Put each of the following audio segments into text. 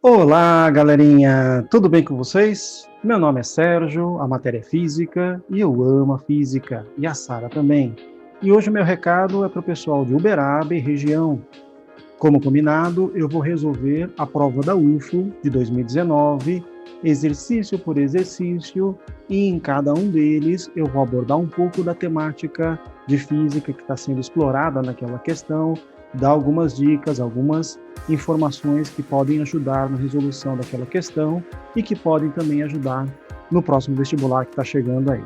Olá, galerinha! Tudo bem com vocês? Meu nome é Sérgio, a matéria é física e eu amo a física, e a Sara também. E hoje o meu recado é para o pessoal de Uberaba e região. Como combinado, eu vou resolver a prova da UFO de 2019, exercício por exercício, e em cada um deles eu vou abordar um pouco da temática de física que está sendo explorada naquela questão, dar algumas dicas, algumas informações que podem ajudar na resolução daquela questão e que podem também ajudar no próximo vestibular que está chegando aí.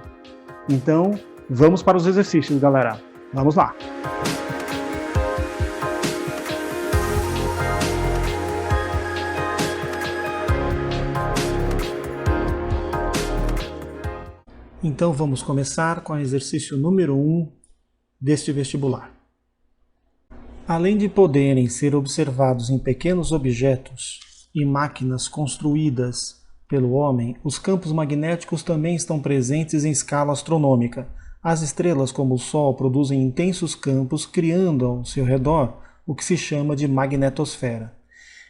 Então, vamos para os exercícios, galera. Vamos lá! Então vamos começar com o exercício número 1 deste vestibular. Além de poderem ser observados em pequenos objetos e máquinas construídas pelo homem, os campos magnéticos também estão presentes em escala astronômica. As estrelas, como o Sol, produzem intensos campos, criando ao seu redor o que se chama de magnetosfera.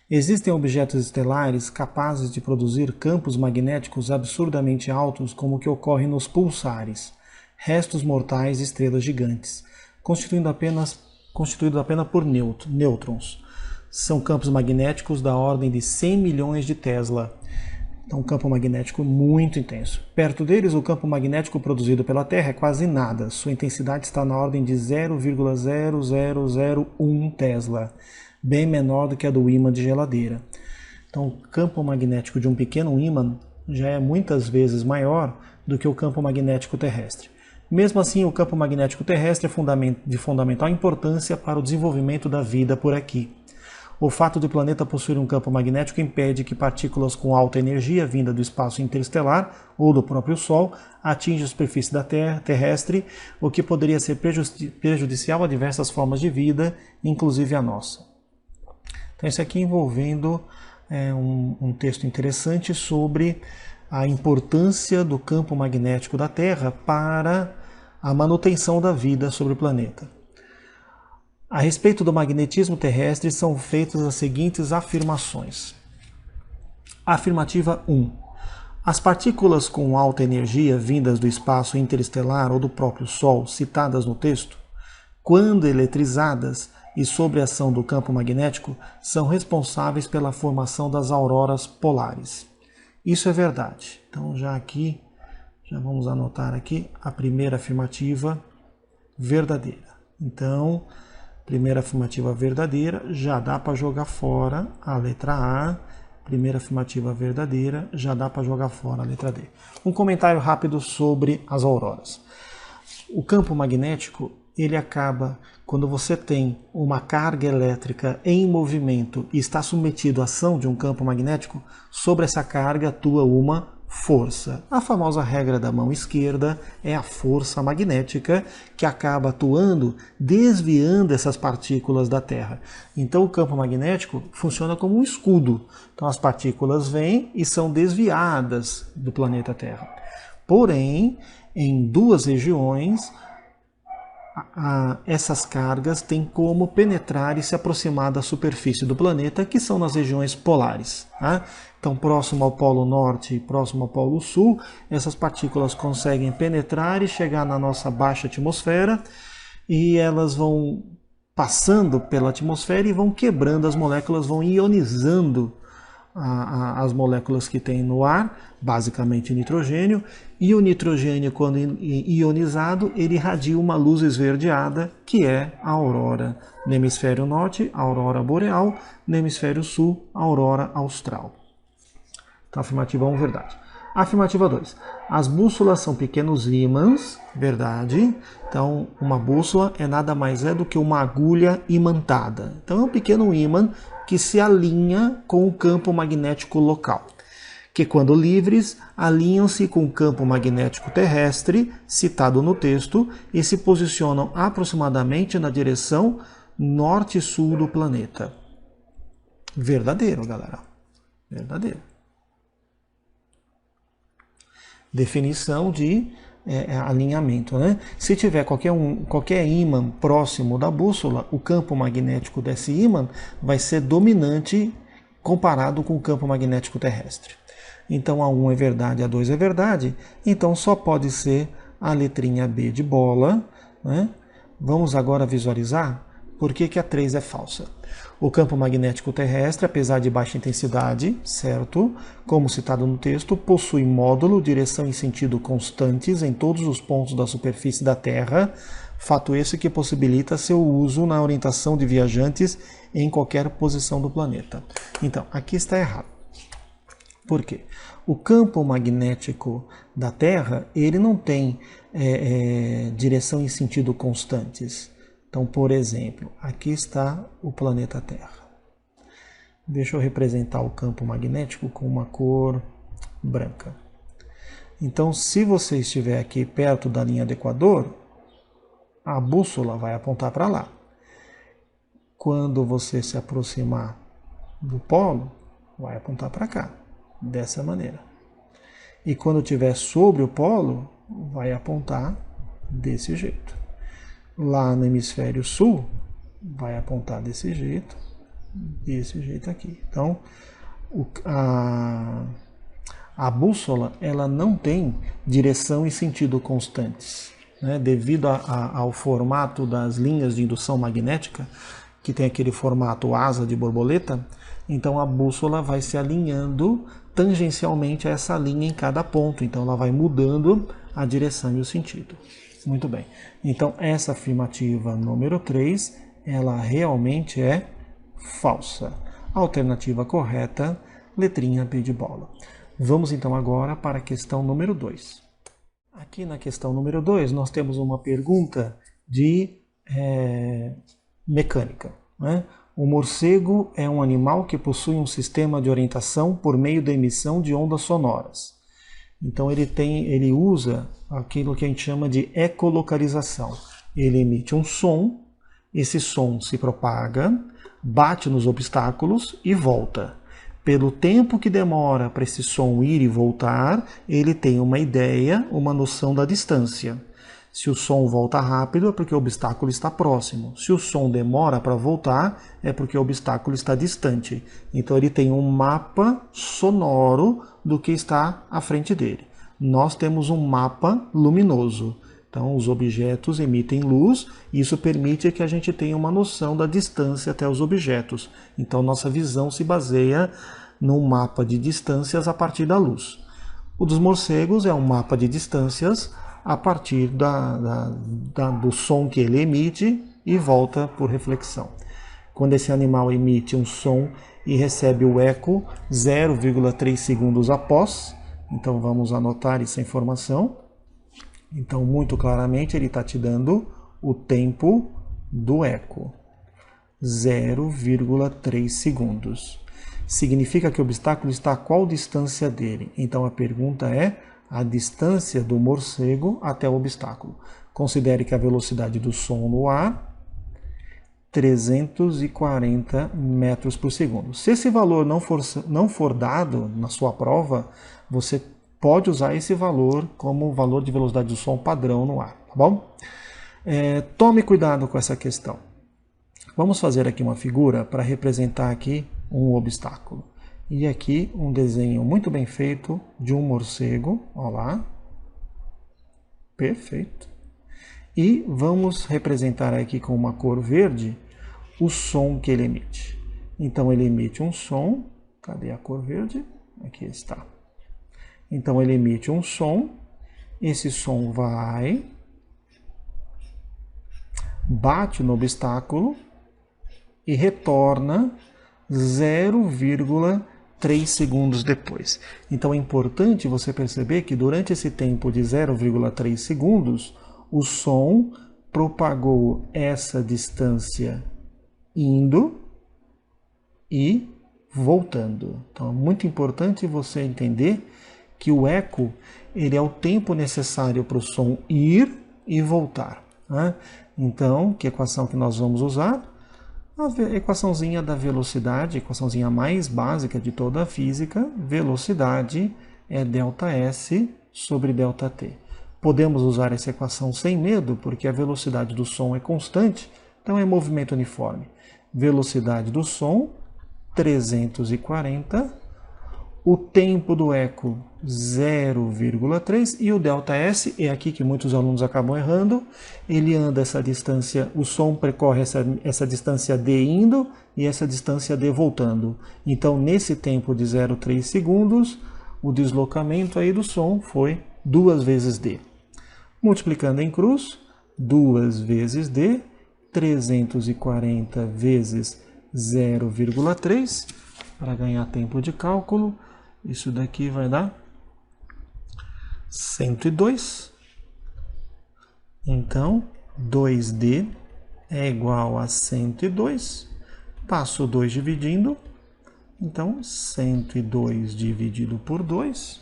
Existem objetos estelares capazes de produzir campos magnéticos absurdamente altos, como o que ocorre nos pulsares, restos mortais de estrelas gigantes, constituídos apenas por nêutrons. São campos magnéticos da ordem de 100 milhões de Tesla. Então, um campo magnético muito intenso. Perto deles, o campo magnético produzido pela Terra é quase nada. Sua intensidade está na ordem de 0,0001 Tesla, bem menor do que a do ímã de geladeira. Então, o campo magnético de um pequeno ímã já é muitas vezes maior do que o campo magnético terrestre. Mesmo assim, o campo magnético terrestre é de fundamental importância para o desenvolvimento da vida por aqui. O fato de o planeta possuir um campo magnético impede que partículas com alta energia vinda do espaço interestelar ou do próprio Sol atinjam a superfície da Terra terrestre, o que poderia ser prejudicial a diversas formas de vida, inclusive a nossa. Então, isso aqui envolvendo um texto interessante sobre a importância do campo magnético da Terra para a manutenção da vida sobre o planeta. A respeito do magnetismo terrestre são feitas as seguintes afirmações. Afirmativa 1. As partículas com alta energia vindas do espaço interestelar ou do próprio Sol, citadas no texto, quando eletrizadas e sob a ação do campo magnético, são responsáveis pela formação das auroras polares. Isso é verdade. Então já vamos anotar aqui a primeira afirmativa verdadeira. Então, primeira afirmativa verdadeira, já dá para jogar fora a letra A. Primeira afirmativa verdadeira, já dá para jogar fora a letra D. Um comentário rápido sobre as auroras. O campo magnético, ele acaba, quando você tem uma carga elétrica em movimento e está submetido à ação de um campo magnético, sobre essa carga atua uma força. A famosa regra da mão esquerda é a força magnética que acaba atuando, desviando essas partículas da Terra. Então o campo magnético funciona como um escudo. Então as partículas vêm e são desviadas do planeta Terra. Porém, em duas regiões, essas cargas têm como penetrar e se aproximar da superfície do planeta, que são nas regiões polares. Tá? Então, próximo ao Polo Norte e próximo ao Polo Sul, essas partículas conseguem penetrar e chegar na nossa baixa atmosfera, e elas vão passando pela atmosfera e vão quebrando as moléculas, vão ionizando as moléculas que tem no ar, basicamente nitrogênio, e o nitrogênio, quando ionizado, ele irradia uma luz esverdeada, que é a aurora. No hemisfério norte, a aurora boreal, no hemisfério sul, a aurora austral. Então, afirmativa 1, verdade. Afirmativa 2. As bússolas são pequenos ímãs, verdade. Então, uma bússola é nada mais do que uma agulha imantada. Então, é um pequeno ímã que se alinha com o campo magnético local, que quando livres, alinham-se com o campo magnético terrestre, citado no texto, e se posicionam aproximadamente na direção norte e sul do planeta. Verdadeiro, galera. Verdadeiro. Definição de alinhamento, né? Se tiver qualquer ímã próximo da bússola, o campo magnético desse ímã vai ser dominante comparado com o campo magnético terrestre. Então A1 é verdade, A2 é verdade, então só pode ser a letrinha B de bola, né? Vamos agora visualizar por que a 3 é falsa. O campo magnético terrestre, apesar de baixa intensidade, certo? Como citado no texto, possui módulo, direção e sentido constantes em todos os pontos da superfície da Terra, fato esse que possibilita seu uso na orientação de viajantes em qualquer posição do planeta. Então, aqui está errado. Por quê? O campo magnético da Terra, ele não tem direção e sentido constantes. Então, por exemplo, aqui está o planeta Terra. Deixa eu representar o campo magnético com uma cor branca. Então, se você estiver aqui perto da linha do Equador, a bússola vai apontar para lá. Quando você se aproximar do polo, vai apontar para cá, dessa maneira. E quando estiver sobre o polo, vai apontar desse jeito. Lá no hemisfério sul, vai apontar desse jeito aqui. Então, a bússola ela não tem direção e sentido constantes, né? Devido ao formato das linhas de indução magnética, que tem aquele formato asa de borboleta, então a bússola vai se alinhando tangencialmente a essa linha em cada ponto, então ela vai mudando a direção e o sentido. Muito bem, então essa afirmativa número 3, ela realmente é falsa. Alternativa correta, letrinha B de bola. Vamos então agora para a questão número 2. Aqui na questão número 2 nós temos uma pergunta de mecânica, né? O morcego é um animal que possui um sistema de orientação por meio da emissão de ondas sonoras. Então ele usa aquilo que a gente chama de ecolocalização. Ele emite um som, esse som se propaga, bate nos obstáculos e volta. Pelo tempo que demora para esse som ir e voltar, ele tem uma ideia, uma noção da distância. Se o som volta rápido, é porque o obstáculo está próximo. Se o som demora para voltar, é porque o obstáculo está distante. Então ele tem um mapa sonoro do que está à frente dele. Nós temos um mapa luminoso. Então os objetos emitem luz e isso permite que a gente tenha uma noção da distância até os objetos. Então nossa visão se baseia num mapa de distâncias a partir da luz. O dos morcegos é um mapa de distâncias a partir do som que ele emite e volta por reflexão. Quando esse animal emite um som e recebe o eco 0,3 segundos após, então vamos anotar essa informação. Então, muito claramente, ele está te dando o tempo do eco, 0,3 segundos. Significa que o obstáculo está a qual distância dele? Então a pergunta é a distância do morcego até o obstáculo. Considere que a velocidade do som no ar, 340 metros por segundo. Se esse valor não for dado na sua prova, você pode usar esse valor como valor de velocidade do som padrão no ar, tá bom? Tome cuidado com essa questão. Vamos fazer aqui uma figura para representar aqui um obstáculo. E aqui um desenho muito bem feito de um morcego, olha lá. Perfeito. E vamos representar aqui com uma cor verde o som que ele emite. Então ele emite um som, cadê a cor verde? Aqui está. Então ele emite um som, esse som vai, bate no obstáculo e retorna 0,3 segundos depois. Então é importante você perceber que durante esse tempo de 0,3 segundos, o som propagou essa distância indo e voltando. Então é muito importante você entender que o eco ele é o tempo necessário para o som ir e voltar, né? Então, que equação que nós vamos usar? A equaçãozinha da velocidade, equaçãozinha mais básica de toda a física. Velocidade é ΔS sobre ΔT. Podemos usar essa equação sem medo, porque a velocidade do som é constante, então é movimento uniforme. Velocidade do som 340, o tempo do eco 0,3 e o ΔS, é aqui que muitos alunos acabam errando, ele anda essa distância, o som percorre essa distância d indo e essa distância d voltando. Então, nesse tempo de 0,3 segundos, o deslocamento aí do som foi 2 vezes d. Multiplicando em cruz, 2 vezes d, 340 vezes 0,3, para ganhar tempo de cálculo, isso daqui vai dar 102. Então, 2D é igual a 102. Passo 2 dividindo. Então, 102 dividido por 2.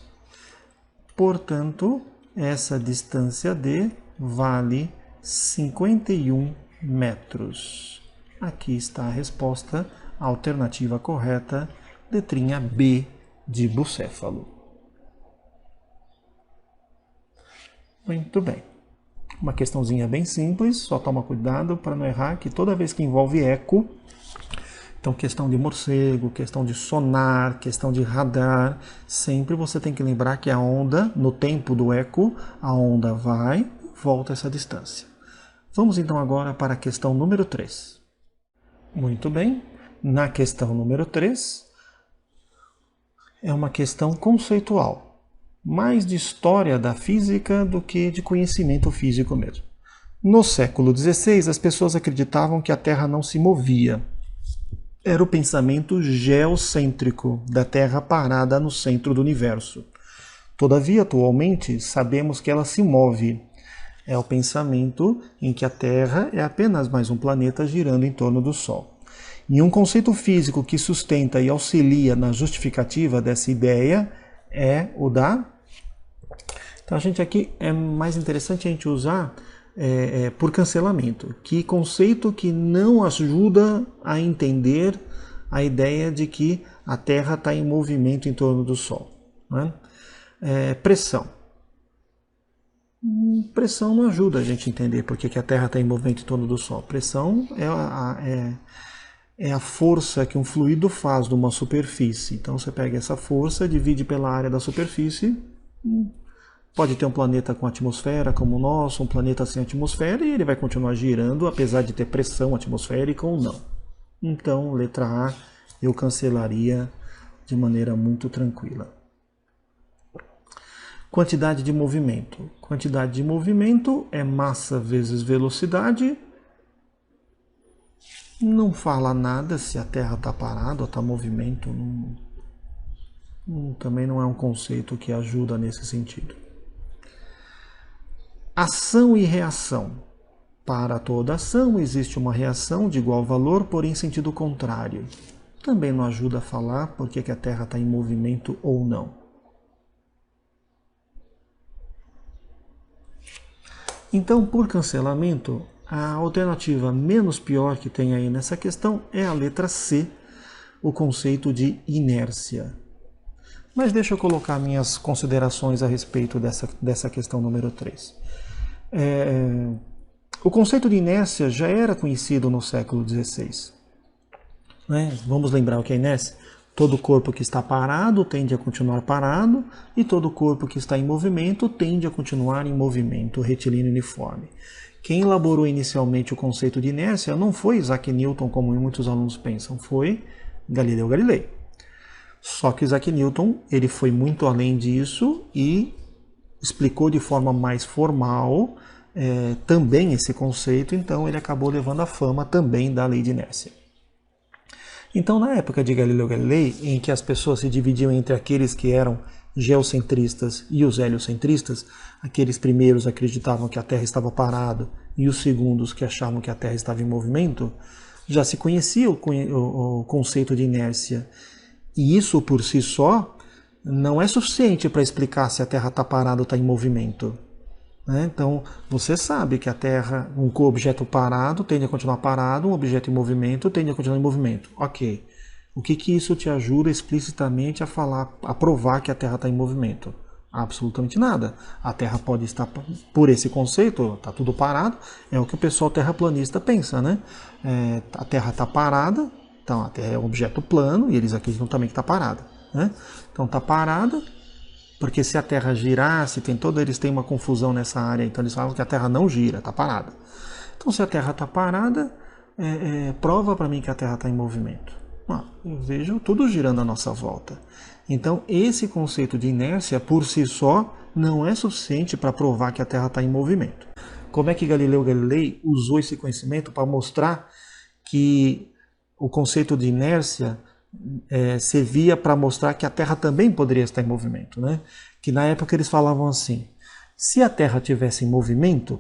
Portanto, essa distância D vale 51 metros. Aqui está a resposta, a alternativa correta, letrinha B de bucéfalo. Muito bem. Uma questãozinha bem simples, só toma cuidado para não errar, que toda vez que envolve eco, então questão de morcego, questão de sonar, questão de radar, sempre você tem que lembrar que a onda, no tempo do eco, a onda vai e volta essa distância. Vamos então agora para a questão número 3. Muito bem, na questão número 3, é uma questão conceitual, mais de história da física do que de conhecimento físico mesmo. No século XVI, as pessoas acreditavam que a Terra não se movia. Era o pensamento geocêntrico, da Terra parada no centro do universo. Todavia, atualmente, sabemos que ela se move. É o pensamento em que a Terra é apenas mais um planeta girando em torno do Sol. E um conceito físico que sustenta e auxilia na justificativa dessa ideia é o da... Então, a gente aqui é mais interessante a gente usar por cancelamento. Que conceito que não ajuda a entender a ideia de que a Terra está em movimento em torno do Sol. Né? Pressão. Pressão não ajuda a gente a entender por que a Terra está em movimento em torno do Sol. Pressão é a força que um fluido faz numa superfície. Então você pega essa força, divide pela área da superfície. Pode ter um planeta com atmosfera como o nosso, um planeta sem atmosfera, e ele vai continuar girando, apesar de ter pressão atmosférica ou não. Então, letra A, eu cancelaria de maneira muito tranquila. Quantidade de movimento. Quantidade de movimento é massa vezes velocidade. Não fala nada se a Terra está parada ou está em movimento. Também não é um conceito que ajuda nesse sentido. Ação e reação. Para toda ação existe uma reação de igual valor, porém em sentido contrário. Também não ajuda a falar por que a Terra está em movimento ou não. Então, por cancelamento, a alternativa menos pior que tem aí nessa questão é a letra C, o conceito de inércia. Mas deixa eu colocar minhas considerações a respeito dessa questão número 3. O conceito de inércia já era conhecido no século XVI. Né? Vamos lembrar o que é inércia? Todo corpo que está parado tende a continuar parado, e todo corpo que está em movimento tende a continuar em movimento retilíneo uniforme. Quem elaborou inicialmente o conceito de inércia não foi Isaac Newton, como muitos alunos pensam, foi Galileu Galilei. Só que Isaac Newton ele foi muito além disso e explicou de forma mais formal também esse conceito, então ele acabou levando a fama também da lei de inércia. Então, na época de Galileu Galilei, em que as pessoas se dividiam entre aqueles que eram geocentristas e os heliocentristas, aqueles primeiros acreditavam que a Terra estava parada e os segundos que achavam que a Terra estava em movimento, já se conhecia o conceito de inércia. E isso por si só não é suficiente para explicar se a Terra está parada ou está em movimento. Então, você sabe que a Terra, um objeto parado tende a continuar parado, um objeto em movimento tende a continuar em movimento. Ok. O que isso te ajuda explicitamente a provar que a Terra está em movimento? Absolutamente nada. A Terra pode estar, por esse conceito, está tudo parado, é o que o pessoal terraplanista pensa, né? A Terra está parada, Então a Terra é um objeto plano e eles acreditam também que está parada, né? Então está parada, porque se a Terra girasse, eles têm uma confusão nessa área, então eles falam que a Terra não gira, está parada. Então se a Terra está parada, prova para mim que a Terra está em movimento. Eu vejo tudo girando à nossa volta. Então esse conceito de inércia por si só não é suficiente para provar que a Terra está em movimento. Como é que Galileu Galilei usou esse conhecimento para mostrar que o conceito de inércia servia para mostrar que a Terra também poderia estar em movimento, né? Que na época eles falavam assim: se a Terra tivesse em movimento,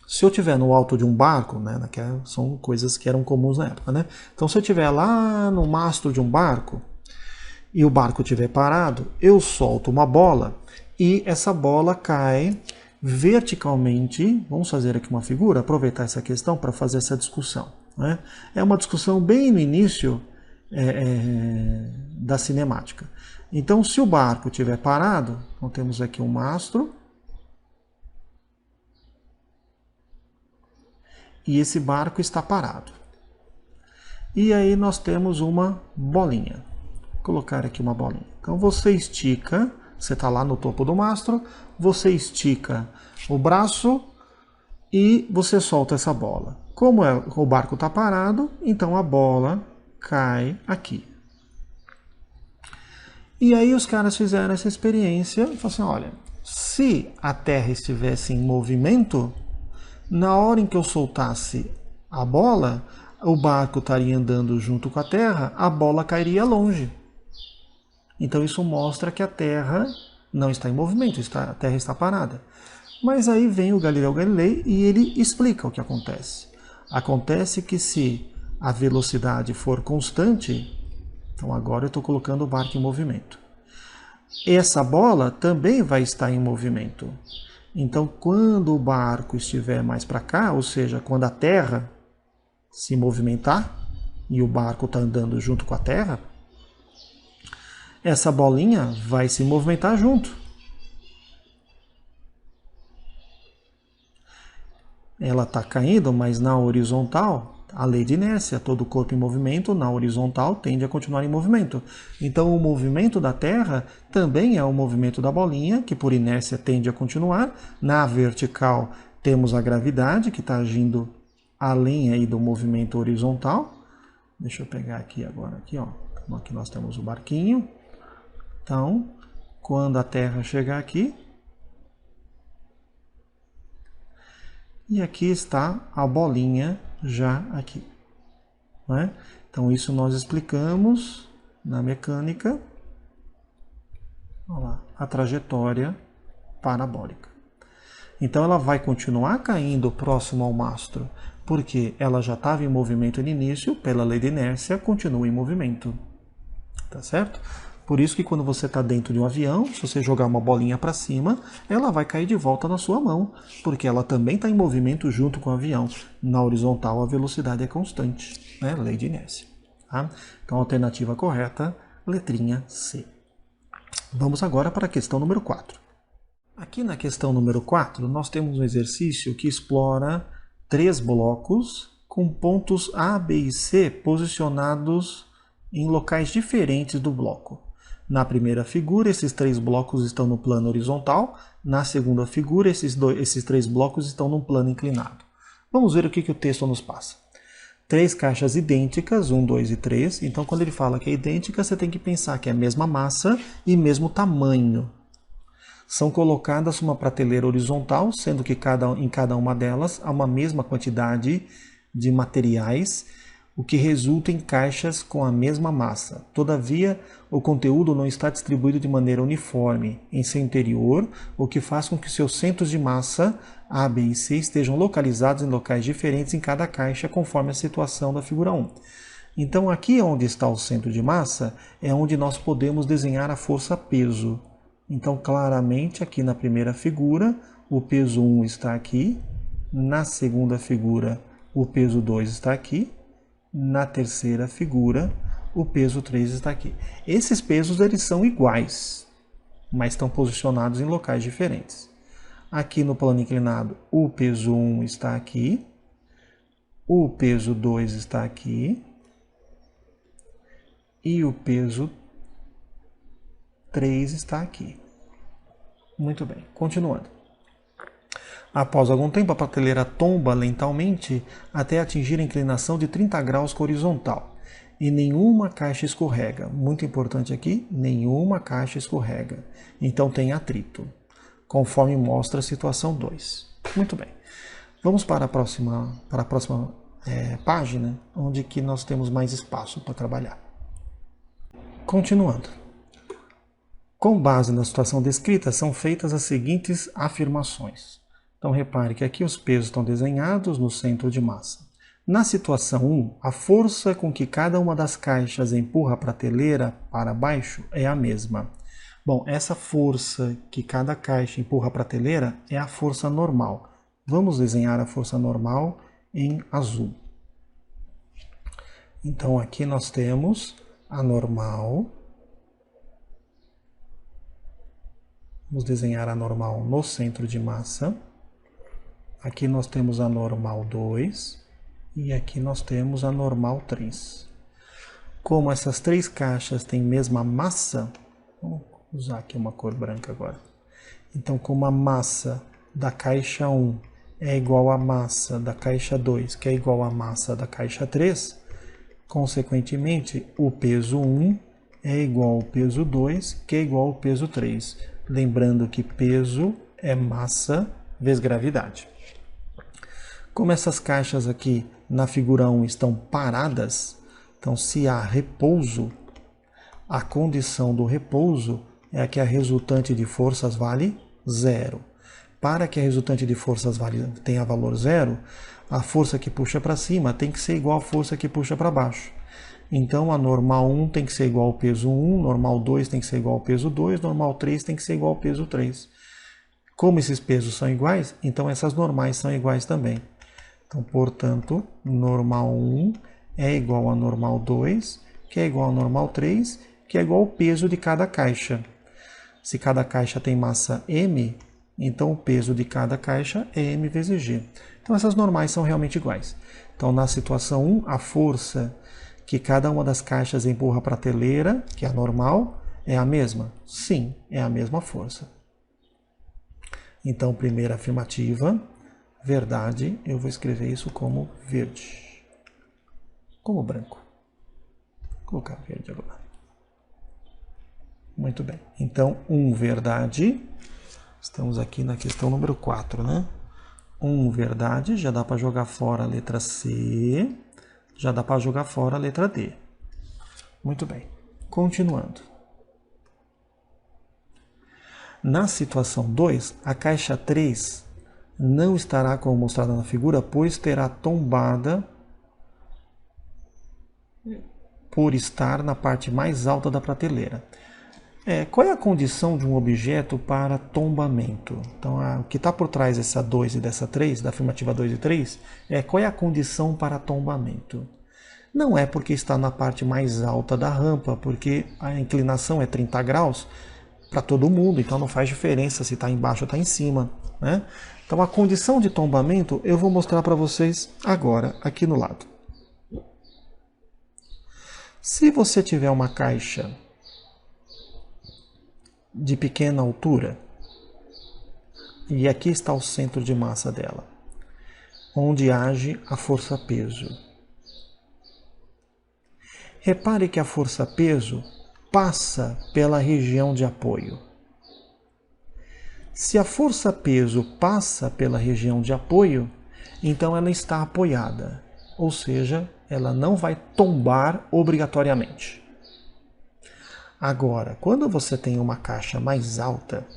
se eu estiver no alto de um barco, né, são coisas que eram comuns na época, né? Então se eu estiver lá no mastro de um barco e o barco estiver parado, eu solto uma bola e essa bola cai verticalmente. Vamos fazer aqui uma figura, aproveitar essa questão para fazer essa discussão, né? É uma discussão bem no início da cinemática. Então, se o barco estiver parado, então temos aqui um mastro e esse barco está parado. E aí nós temos uma bolinha. Vou colocar aqui uma bolinha. Então você estica, você está lá no topo do mastro, você estica o braço e você solta essa bola. Como o barco está parado, então a bola cai aqui. E aí os caras fizeram essa experiência e falaram assim: olha, se a Terra estivesse em movimento, na hora em que eu soltasse a bola, o barco estaria andando junto com a Terra, a bola cairia longe. Então isso mostra que a Terra não está em movimento, a Terra está parada. Mas aí vem o Galileu Galilei e ele explica o que acontece. Acontece que se a velocidade for constante, então agora eu estou colocando o barco em movimento, essa bola também vai estar em movimento. Então quando o barco estiver mais para cá, ou seja, quando a Terra se movimentar e o barco está andando junto com a Terra, essa bolinha vai se movimentar junto. Ela está caindo, mas na horizontal, a lei de inércia, todo corpo em movimento, na horizontal, tende a continuar em movimento. Então o movimento da Terra também é o movimento da bolinha, que por inércia tende a continuar. Na vertical temos a gravidade, que está agindo além aí do movimento horizontal. Deixa eu pegar aqui agora, aqui, ó. Aqui nós temos o barquinho. Então, quando a Terra chegar aqui, e aqui está a bolinha já aqui, né? Então isso nós explicamos na mecânica. Olha lá, a trajetória parabólica. Então ela vai continuar caindo próximo ao mastro, porque ela já estava em movimento no início, pela lei de inércia, continua em movimento. Tá certo? Por isso que quando você está dentro de um avião, se você jogar uma bolinha para cima, ela vai cair de volta na sua mão, porque ela também está em movimento junto com o avião. Na horizontal a velocidade é constante, né? Lei de inércia. Tá? Então a alternativa correta, letrinha C. Vamos agora para a questão número 4. Aqui na questão número 4, nós temos um exercício que explora 3 blocos com pontos A, B e C posicionados em locais diferentes do bloco. Na primeira figura, esses 3 blocos estão no plano horizontal. Na segunda figura, esses 3 blocos estão num plano inclinado. Vamos ver o que o texto nos passa. 3 caixas idênticas, 1, 2 e 3. Então, quando ele fala que é idêntica, você tem que pensar que é a mesma massa e mesmo tamanho. São colocadas numa prateleira horizontal, sendo que em cada uma delas há uma mesma quantidade de materiais, o que resulta em caixas com a mesma massa. Todavia, o conteúdo não está distribuído de maneira uniforme em seu interior, o que faz com que seus centros de massa A, B e C estejam localizados em locais diferentes em cada caixa, conforme a situação da figura 1. Então, aqui onde está o centro de massa, é onde nós podemos desenhar a força-peso. Então, claramente, aqui na primeira figura, o peso 1 está aqui, na segunda figura, o peso 2 está aqui, na terceira figura, o peso 3 está aqui. Esses pesos eles são iguais, mas estão posicionados em locais diferentes. Aqui no plano inclinado, o peso 1 está aqui, o peso 2 está aqui, e o peso 3 está aqui. Muito bem, continuando. Após algum tempo, a prateleira tomba lentamente até atingir a inclinação de 30 graus com a horizontal. E nenhuma caixa escorrega. Muito importante aqui, nenhuma caixa escorrega. Então tem atrito, conforme mostra a situação 2. Muito bem. Vamos para a próxima página, onde que nós temos mais espaço para trabalhar. Continuando. Com base na situação descrita, são feitas as seguintes afirmações. Então repare que aqui os pesos estão desenhados no centro de massa. Na situação 1, a força com que cada uma das caixas empurra a prateleira para baixo é a mesma. Bom, essa força que cada caixa empurra a prateleira é a força normal. Vamos desenhar a força normal em azul. Então aqui nós temos a normal. Vamos desenhar a normal no centro de massa. Aqui nós temos a normal 2 e aqui nós temos a normal 3. Como essas três caixas têm mesma massa, vamos usar aqui uma cor branca agora. Então, como a massa da caixa 1 é igual à massa da caixa 2, que é igual à massa da caixa 3, consequentemente, o peso 1 é igual ao peso 2, que é igual ao peso 3. Lembrando que peso é massa vezes gravidade. Como essas caixas aqui na figura 1 estão paradas, então se há repouso, a condição do repouso é que a resultante de forças vale 0. Para que a resultante de forças tenha valor 0, a força que puxa para cima tem que ser igual à força que puxa para baixo. Então a normal 1 tem que ser igual ao peso 1, normal 2 tem que ser igual ao peso 2, normal 3 tem que ser igual ao peso 3. Como esses pesos são iguais, então essas normais são iguais também. Então, portanto, normal 1 é igual a normal 2, que é igual a normal 3, que é igual ao peso de cada caixa. Se cada caixa tem massa m, então o peso de cada caixa é m vezes g. Então essas normais são realmente iguais. Então na situação 1, a força que cada uma das caixas empurra a prateleira, que é a normal, é a mesma? Sim, é a mesma força. Então, primeira afirmativa, verdade, eu vou escrever isso como verde. Como branco. Vou colocar verde agora. Muito bem. Então, 1 verdade. Estamos aqui na questão número 4, né? 1 verdade, já dá para jogar fora a letra C. Já dá para jogar fora a letra D. Muito bem. Continuando. Na situação 2, a caixa 3 não estará como mostrada na figura, pois terá tombada por estar na parte mais alta da prateleira. Qual é a condição de um objeto para tombamento? Então, o que está por trás dessa 2 e dessa 3, da afirmativa 2 e 3, qual é a condição para tombamento? Não é porque está na parte mais alta da rampa, porque a inclinação é 30 graus para todo mundo, então não faz diferença se está embaixo ou está em cima, né? Então, a condição de tombamento eu vou mostrar para vocês agora, aqui no lado. Se você tiver uma caixa de pequena altura, e aqui está o centro de massa dela, onde age a força-peso. Repare que a força-peso passa pela região de apoio. Se a força-peso passa pela região de apoio, então ela está apoiada, ou seja, ela não vai tombar obrigatoriamente. Agora, quando você tem uma caixa mais alta,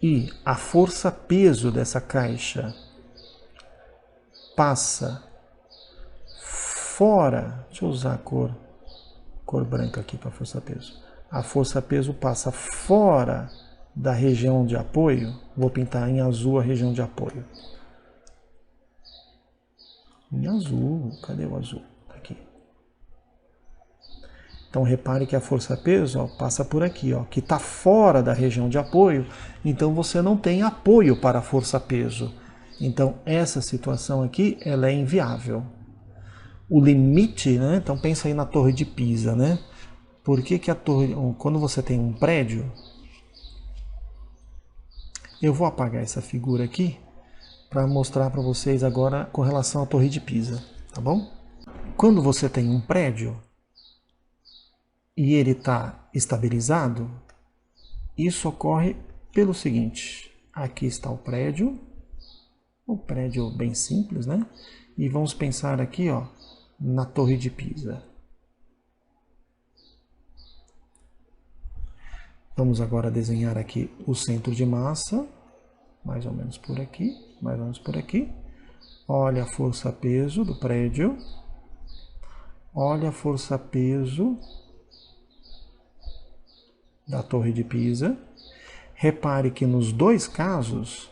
e a força-peso dessa caixa passa fora, deixa eu usar a cor branca aqui para força-peso. A força-peso passa fora da região de apoio, vou pintar em azul a região de apoio. Em azul, cadê o azul? Aqui. Então repare que a força-peso passa por aqui, que está fora da região de apoio, então você não tem apoio para a força-peso. Então, essa situação aqui, ela é inviável. O limite, né? Então pensa aí na Torre de Pisa, né? Por que que a torre, quando você tem um prédio, eu vou apagar essa figura aqui para mostrar para vocês agora com relação à Torre de Pisa, tá bom? Quando você tem um prédio e ele está estabilizado, isso ocorre pelo seguinte: aqui está o prédio bem simples, né? E vamos pensar aqui, ó, na Torre de Pisa. Vamos agora desenhar aqui o centro de massa, mais ou menos por aqui, mais ou menos por aqui. Olha a força-peso do prédio. Olha a força-peso da Torre de Pisa. Repare que nos dois casos,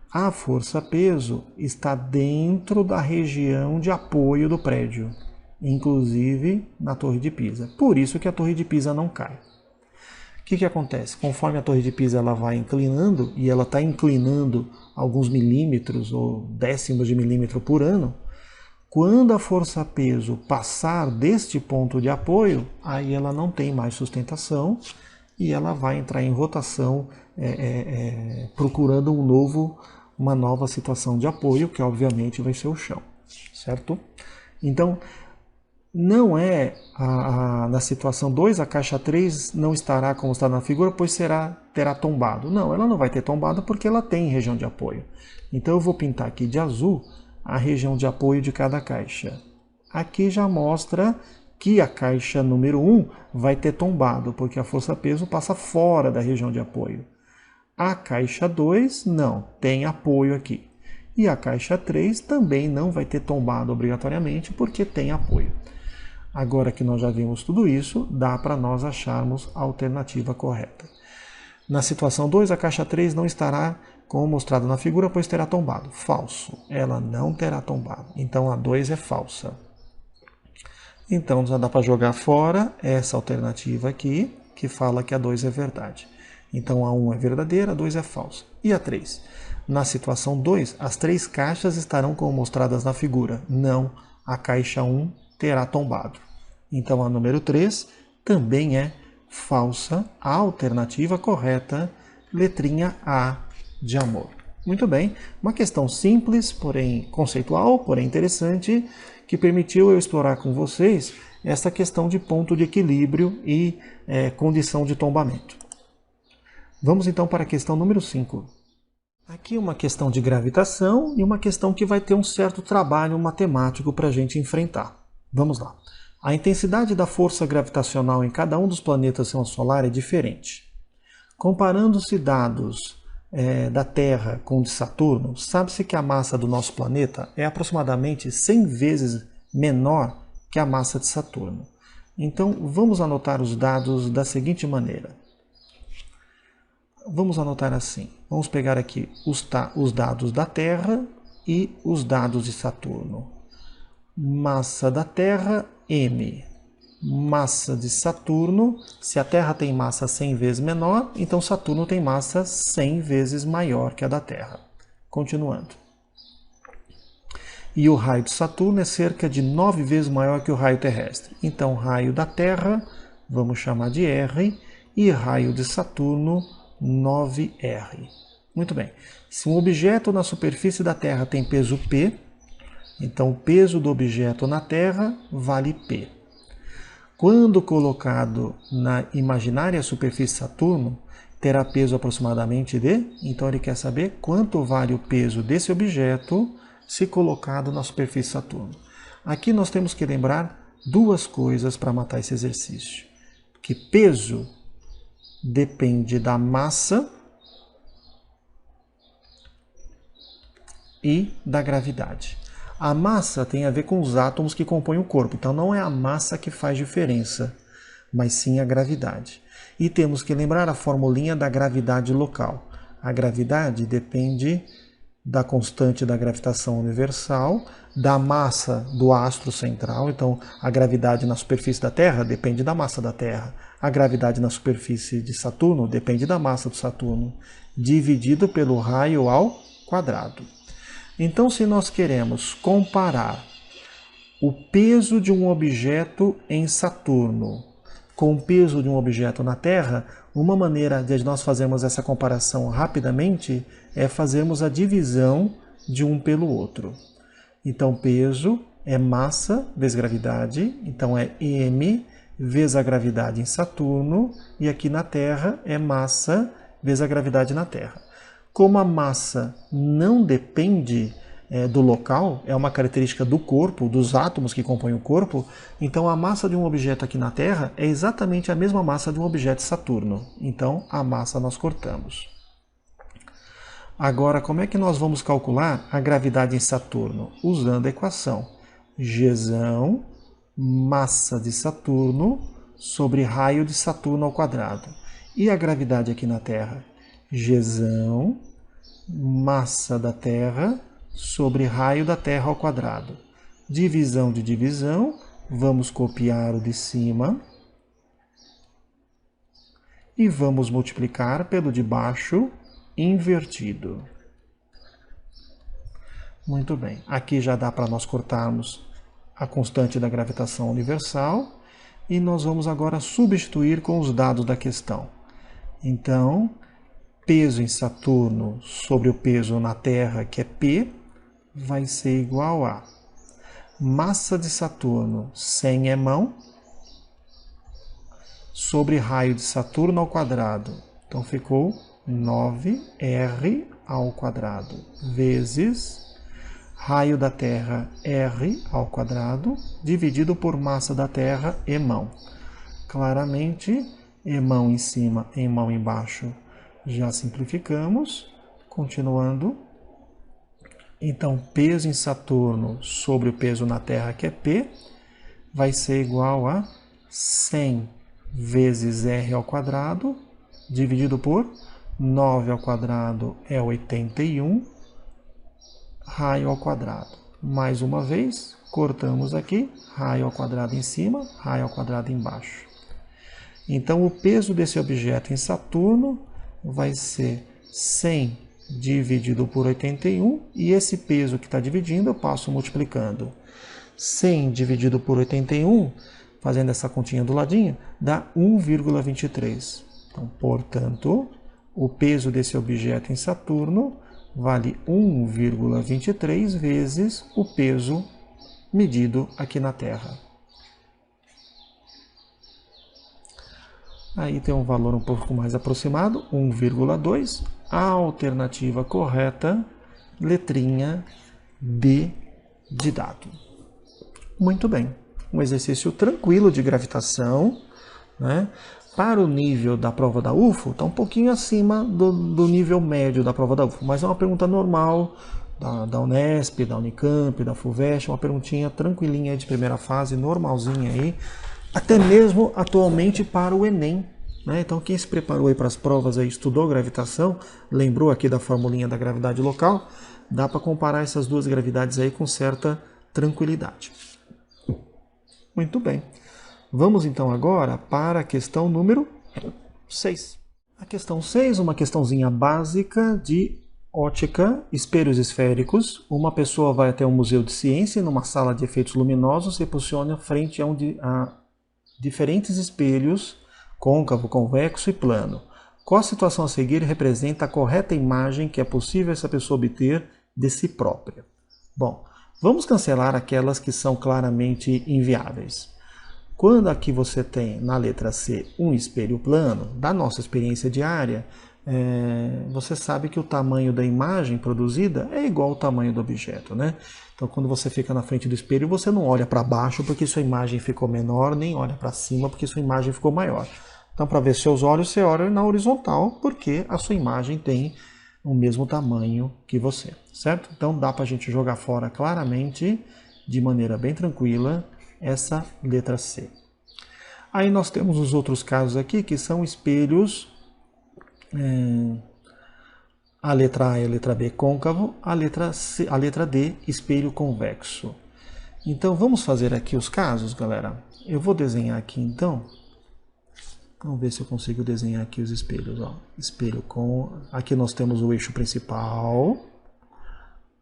a força-peso está dentro da região de apoio do prédio, inclusive na Torre de Pisa. Por isso que a Torre de Pisa não cai. O que acontece? Conforme a Torre de Pisa ela vai inclinando, e ela está inclinando alguns milímetros ou décimos de milímetro por ano, quando a força-peso passar deste ponto de apoio, aí ela não tem mais sustentação e ela vai entrar em rotação procurando uma nova situação de apoio, que obviamente vai ser o chão, certo? Então, não é na situação 2, a caixa 3 não estará como está na figura, pois terá tombado. Não, ela não vai ter tombado porque ela tem região de apoio. Então eu vou pintar aqui de azul a região de apoio de cada caixa. Aqui já mostra que a caixa número 1 vai ter tombado, porque a força-peso passa fora da região de apoio. A caixa 2 não, tem apoio aqui. E a caixa 3 também não vai ter tombado obrigatoriamente, porque tem apoio. Agora que nós já vimos tudo isso, dá para nós acharmos a alternativa correta. Na situação 2, a caixa 3 não estará como mostrado na figura, pois terá tombado. Falso, ela não terá tombado. Então a 2 é falsa. Então já dá para jogar fora essa alternativa aqui, que fala que a 2 é verdade. Então a 1 é verdadeira, a 2 é falsa. E a 3? Na situação 2, as 3 caixas estarão como mostradas na figura. Não, a caixa 1 terá tombado. Então a número 3 também é falsa. A alternativa correta, letrinha A de amor. Muito bem, uma questão simples, porém conceitual, porém interessante, que permitiu eu explorar com vocês essa questão de ponto de equilíbrio e condição de tombamento. Vamos então para a questão número 5. Aqui uma questão de gravitação e uma questão que vai ter um certo trabalho matemático para a gente enfrentar. Vamos lá. A intensidade da força gravitacional em cada um dos planetas do sistema solar é diferente. Comparando-se dados da Terra com o de Saturno, sabe-se que a massa do nosso planeta é aproximadamente 100 vezes menor que a massa de Saturno. Então, vamos anotar os dados da seguinte maneira. Vamos anotar assim. Vamos pegar aqui os dados da Terra e os dados de Saturno. Massa da Terra, m. Massa de Saturno, se a Terra tem massa 100 vezes menor, então Saturno tem massa 100 vezes maior que a da Terra. Continuando. E o raio de Saturno é cerca de 9 vezes maior que o raio terrestre. Então, raio da Terra, vamos chamar de R, e raio de Saturno, 9R. Muito bem. Se um objeto na superfície da Terra tem peso P, então o peso do objeto na Terra vale P. Quando colocado na imaginária superfície de Saturno, terá peso aproximadamente de... Então ele quer saber quanto vale o peso desse objeto se colocado na superfície de Saturno. Aqui nós temos que lembrar duas coisas para matar esse exercício. Que peso depende da massa e da gravidade. A massa tem a ver com os átomos que compõem o corpo, então não é a massa que faz diferença, mas sim a gravidade. E temos que lembrar a formulinha da gravidade local. A gravidade depende da constante da gravitação universal, da massa do astro central, então a gravidade na superfície da Terra depende da massa da Terra, a gravidade na superfície de Saturno depende da massa do Saturno, dividido pelo raio ao quadrado. Então, se nós queremos comparar o peso de um objeto em Saturno com o peso de um objeto na Terra, uma maneira de nós fazermos essa comparação rapidamente é fazermos a divisão de um pelo outro. Então, peso é massa vezes gravidade, então é m vezes a gravidade em Saturno, e aqui na Terra é massa vezes a gravidade na Terra. Como a massa não depende do local, é uma característica do corpo, dos átomos que compõem o corpo, então a massa de um objeto aqui na Terra é exatamente a mesma massa de um objeto de Saturno. Então a massa nós cortamos. Agora, como é que nós vamos calcular a gravidade em Saturno? Usando a equação Gzão, massa de Saturno, sobre raio de Saturno ao quadrado. E a gravidade aqui na Terra? Gzão, massa da Terra, sobre raio da Terra ao quadrado. Divisão de divisão, vamos copiar o de cima e vamos multiplicar pelo de baixo invertido. Muito bem, aqui já dá para nós cortarmos a constante da gravitação universal e nós vamos agora substituir com os dados da questão. Então, peso em Saturno sobre o peso na Terra, que é P, vai ser igual a massa de Saturno 100 mão sobre raio de Saturno ao quadrado. Então ficou 9R ao quadrado vezes raio da Terra R ao quadrado dividido por massa da Terra mão. Claramente, mão em cima, mão embaixo, já simplificamos. Continuando. Então, peso em Saturno sobre o peso na Terra, que é P, vai ser igual a 100 vezes R ao quadrado, dividido por 9 ao quadrado é 81, raio ao quadrado. Mais uma vez, cortamos aqui, raio ao quadrado em cima, raio ao quadrado embaixo. Então, o peso desse objeto em Saturno vai ser 100 dividido por 81, e esse peso que está dividindo eu passo multiplicando. 100 dividido por 81, fazendo essa continha do ladinho, dá 1,23. Então, portanto, o peso desse objeto em Saturno vale 1,23 vezes o peso medido aqui na Terra. Aí tem um valor um pouco mais aproximado, 1,2. A alternativa correta, letrinha D de dado. Muito bem. Um exercício tranquilo de gravitação, né? Para o nível da prova da UFO, está um pouquinho acima do nível médio da prova da UFO, mas é uma pergunta normal da Unesp, da Unicamp, da FUVEST, uma perguntinha tranquilinha de primeira fase, normalzinha aí, até mesmo atualmente para o Enem. Então, quem se preparou aí para as provas, aí, estudou gravitação, lembrou aqui da formulinha da gravidade local, dá para comparar essas duas gravidades aí com certa tranquilidade. Muito bem. Vamos então agora para a questão número 6. A questão 6, uma questãozinha básica de ótica, espelhos esféricos. Uma pessoa vai até um museu de ciência, numa sala de efeitos luminosos, se posiciona frente a diferentes espelhos, côncavo, convexo e plano. Qual a situação a seguir representa a correta imagem que é possível essa pessoa obter de si própria? Bom, vamos cancelar aquelas que são claramente inviáveis. Quando aqui você tem, na letra C, um espelho plano, da nossa experiência diária, você sabe que o tamanho da imagem produzida é igual ao tamanho do objeto, né? Então, quando você fica na frente do espelho, você não olha para baixo porque sua imagem ficou menor, nem olha para cima porque sua imagem ficou maior. Então, para ver seus olhos, você olha na horizontal porque a sua imagem tem o mesmo tamanho que você, certo? Então, dá para a gente jogar fora claramente, de maneira bem tranquila, essa letra C. Aí nós temos os outros casos aqui, que são espelhos, a letra A e a letra B côncavo, a letra D espelho convexo. Então vamos fazer aqui os casos, galera. Eu vou desenhar aqui então, vamos ver se eu consigo desenhar aqui os espelhos. Ó. Espelho com, aqui nós temos o eixo principal,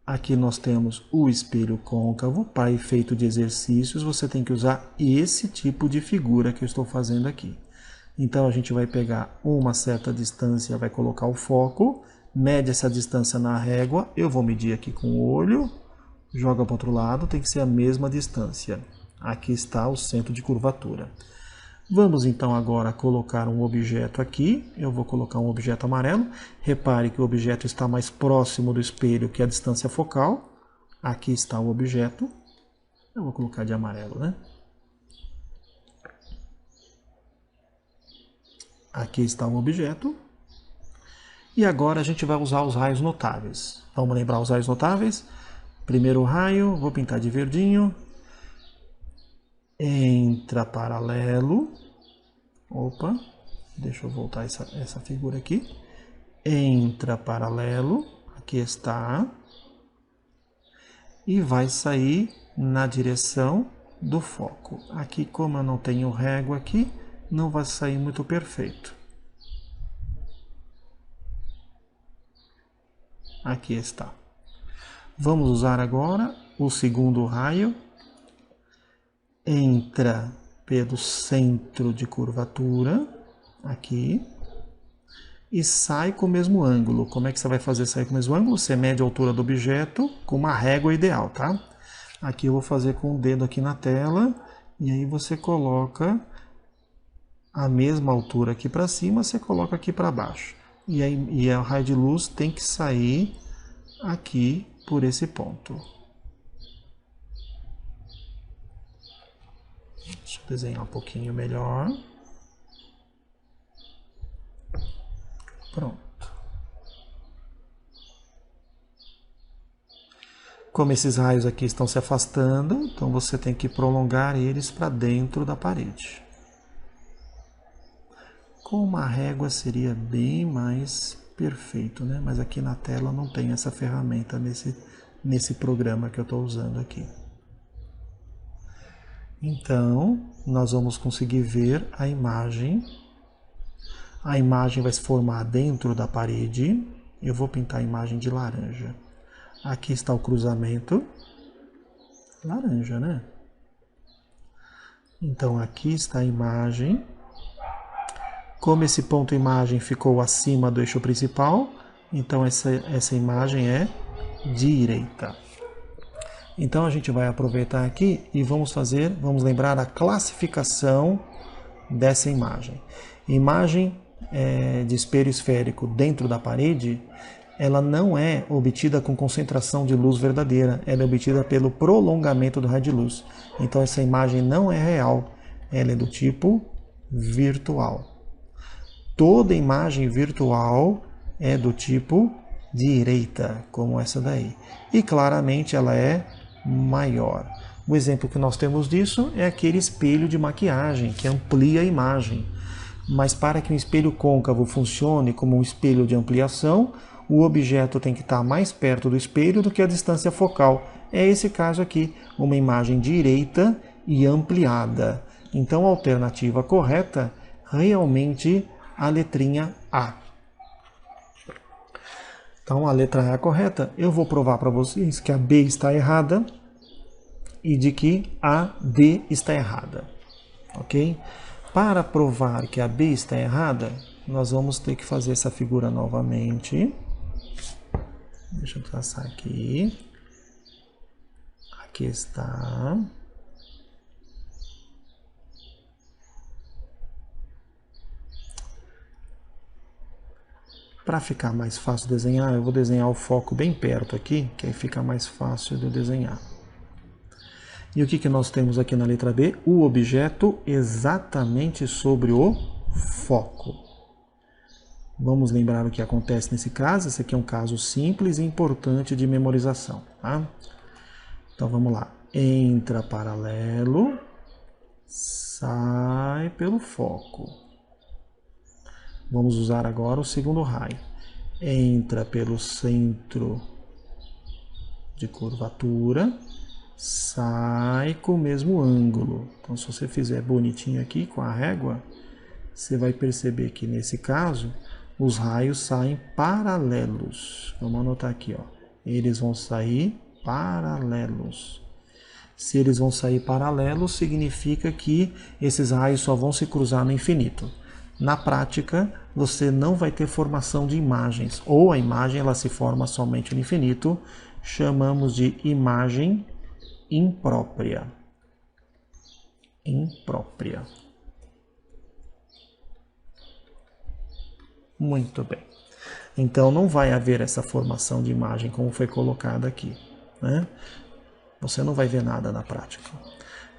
Aqui nós temos o espelho côncavo. Para efeito de exercícios, você tem que usar esse tipo de figura que eu estou fazendo aqui. Então, a gente vai pegar uma certa distância, vai colocar o foco, mede essa distância na régua, eu vou medir aqui com o olho, joga para o outro lado, tem que ser a mesma distância. Aqui está o centro de curvatura. Vamos então agora colocar um objeto aqui. Eu vou colocar um objeto amarelo. Repare que o objeto está mais próximo do espelho que a distância focal. Aqui está o objeto. Eu vou colocar de amarelo, né? Aqui está o objeto. E agora a gente vai usar os raios notáveis. Vamos lembrar os raios notáveis? Primeiro raio, vou pintar de verdinho. Entra paralelo. Opa, deixa eu voltar essa figura aqui. Entra paralelo, aqui está. E vai sair na direção do foco. Aqui, como eu não tenho régua aqui, não vai sair muito perfeito. Aqui está. Vamos usar agora o segundo raio. Entra pelo centro de curvatura, aqui, e sai com o mesmo ângulo. Como é que você vai fazer sair com o mesmo ângulo? Você mede a altura do objeto com uma régua ideal, tá? Aqui eu vou fazer com o dedo aqui na tela, e aí você coloca a mesma altura aqui para cima, você coloca aqui para baixo. E o raio de luz tem que sair aqui por esse ponto. Deixa eu desenhar um pouquinho melhor. Pronto. Como esses raios aqui estão se afastando, então você tem que prolongar eles para dentro da parede. Com uma régua seria bem mais perfeito, né? Mas aqui na tela não tem essa ferramenta nesse programa que eu estou usando aqui. Então, nós vamos conseguir ver a imagem. A imagem vai se formar dentro da parede. Eu vou pintar a imagem de laranja. Aqui está o cruzamento. Laranja, né? Então, aqui está a imagem. Como esse ponto imagem ficou acima do eixo principal, então essa imagem é direita. Então a gente vai aproveitar aqui e vamos lembrar a classificação dessa imagem. Imagem de espelho esférico dentro da parede, ela não é obtida com concentração de luz verdadeira, ela é obtida pelo prolongamento do raio de luz. Então essa imagem não é real, ela é do tipo virtual. Toda imagem virtual é do tipo direita, como essa daí. E claramente ela é maior. O exemplo que nós temos disso é aquele espelho de maquiagem, que amplia a imagem. Mas para que um espelho côncavo funcione como um espelho de ampliação, o objeto tem que estar mais perto do espelho do que a distância focal. É esse caso aqui, uma imagem direita e ampliada. Então a alternativa correta realmente a letrinha A. Então a letra A é a correta. Eu vou provar para vocês que a B está errada e de que a D está errada. Ok? Para provar que a B está errada, nós vamos ter que fazer essa figura novamente. Deixa eu traçar aqui. Aqui está. Para ficar mais fácil de desenhar, eu vou desenhar o foco bem perto aqui, que aí fica mais fácil de eu desenhar. E o que nós temos aqui na letra B? O objeto exatamente sobre o foco. Vamos lembrar o que acontece nesse caso. Esse aqui é um caso simples e importante de memorização. Tá? Então vamos lá. Entra paralelo, sai pelo foco. Vamos usar agora o segundo raio. Entra pelo centro de curvatura, sai com o mesmo ângulo. Então, se você fizer bonitinho aqui com a régua, você vai perceber que nesse caso, os raios saem paralelos. Vamos anotar aqui, ó. Eles vão sair paralelos. Se eles vão sair paralelos, significa que esses raios só vão se cruzar no infinito. Na prática, você não vai ter formação de imagens, ou a imagem ela se forma somente no infinito, chamamos de imagem imprópria. Imprópria. Muito bem. Então não vai haver essa formação de imagem como foi colocada aqui, né? Você não vai ver nada na prática.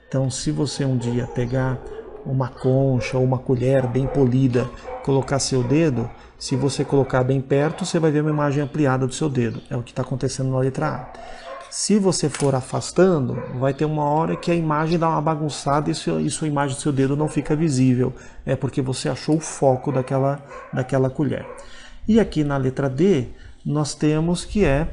Então, se você um dia pegar uma concha ou uma colher bem polida, colocar seu dedo, se você colocar bem perto, você vai ver uma imagem ampliada do seu dedo. É o que está acontecendo na letra A. Se você for afastando, vai ter uma hora que a imagem dá uma bagunçada e sua imagem do seu dedo não fica visível. É porque você achou o foco daquela colher. E aqui na letra D, nós temos que é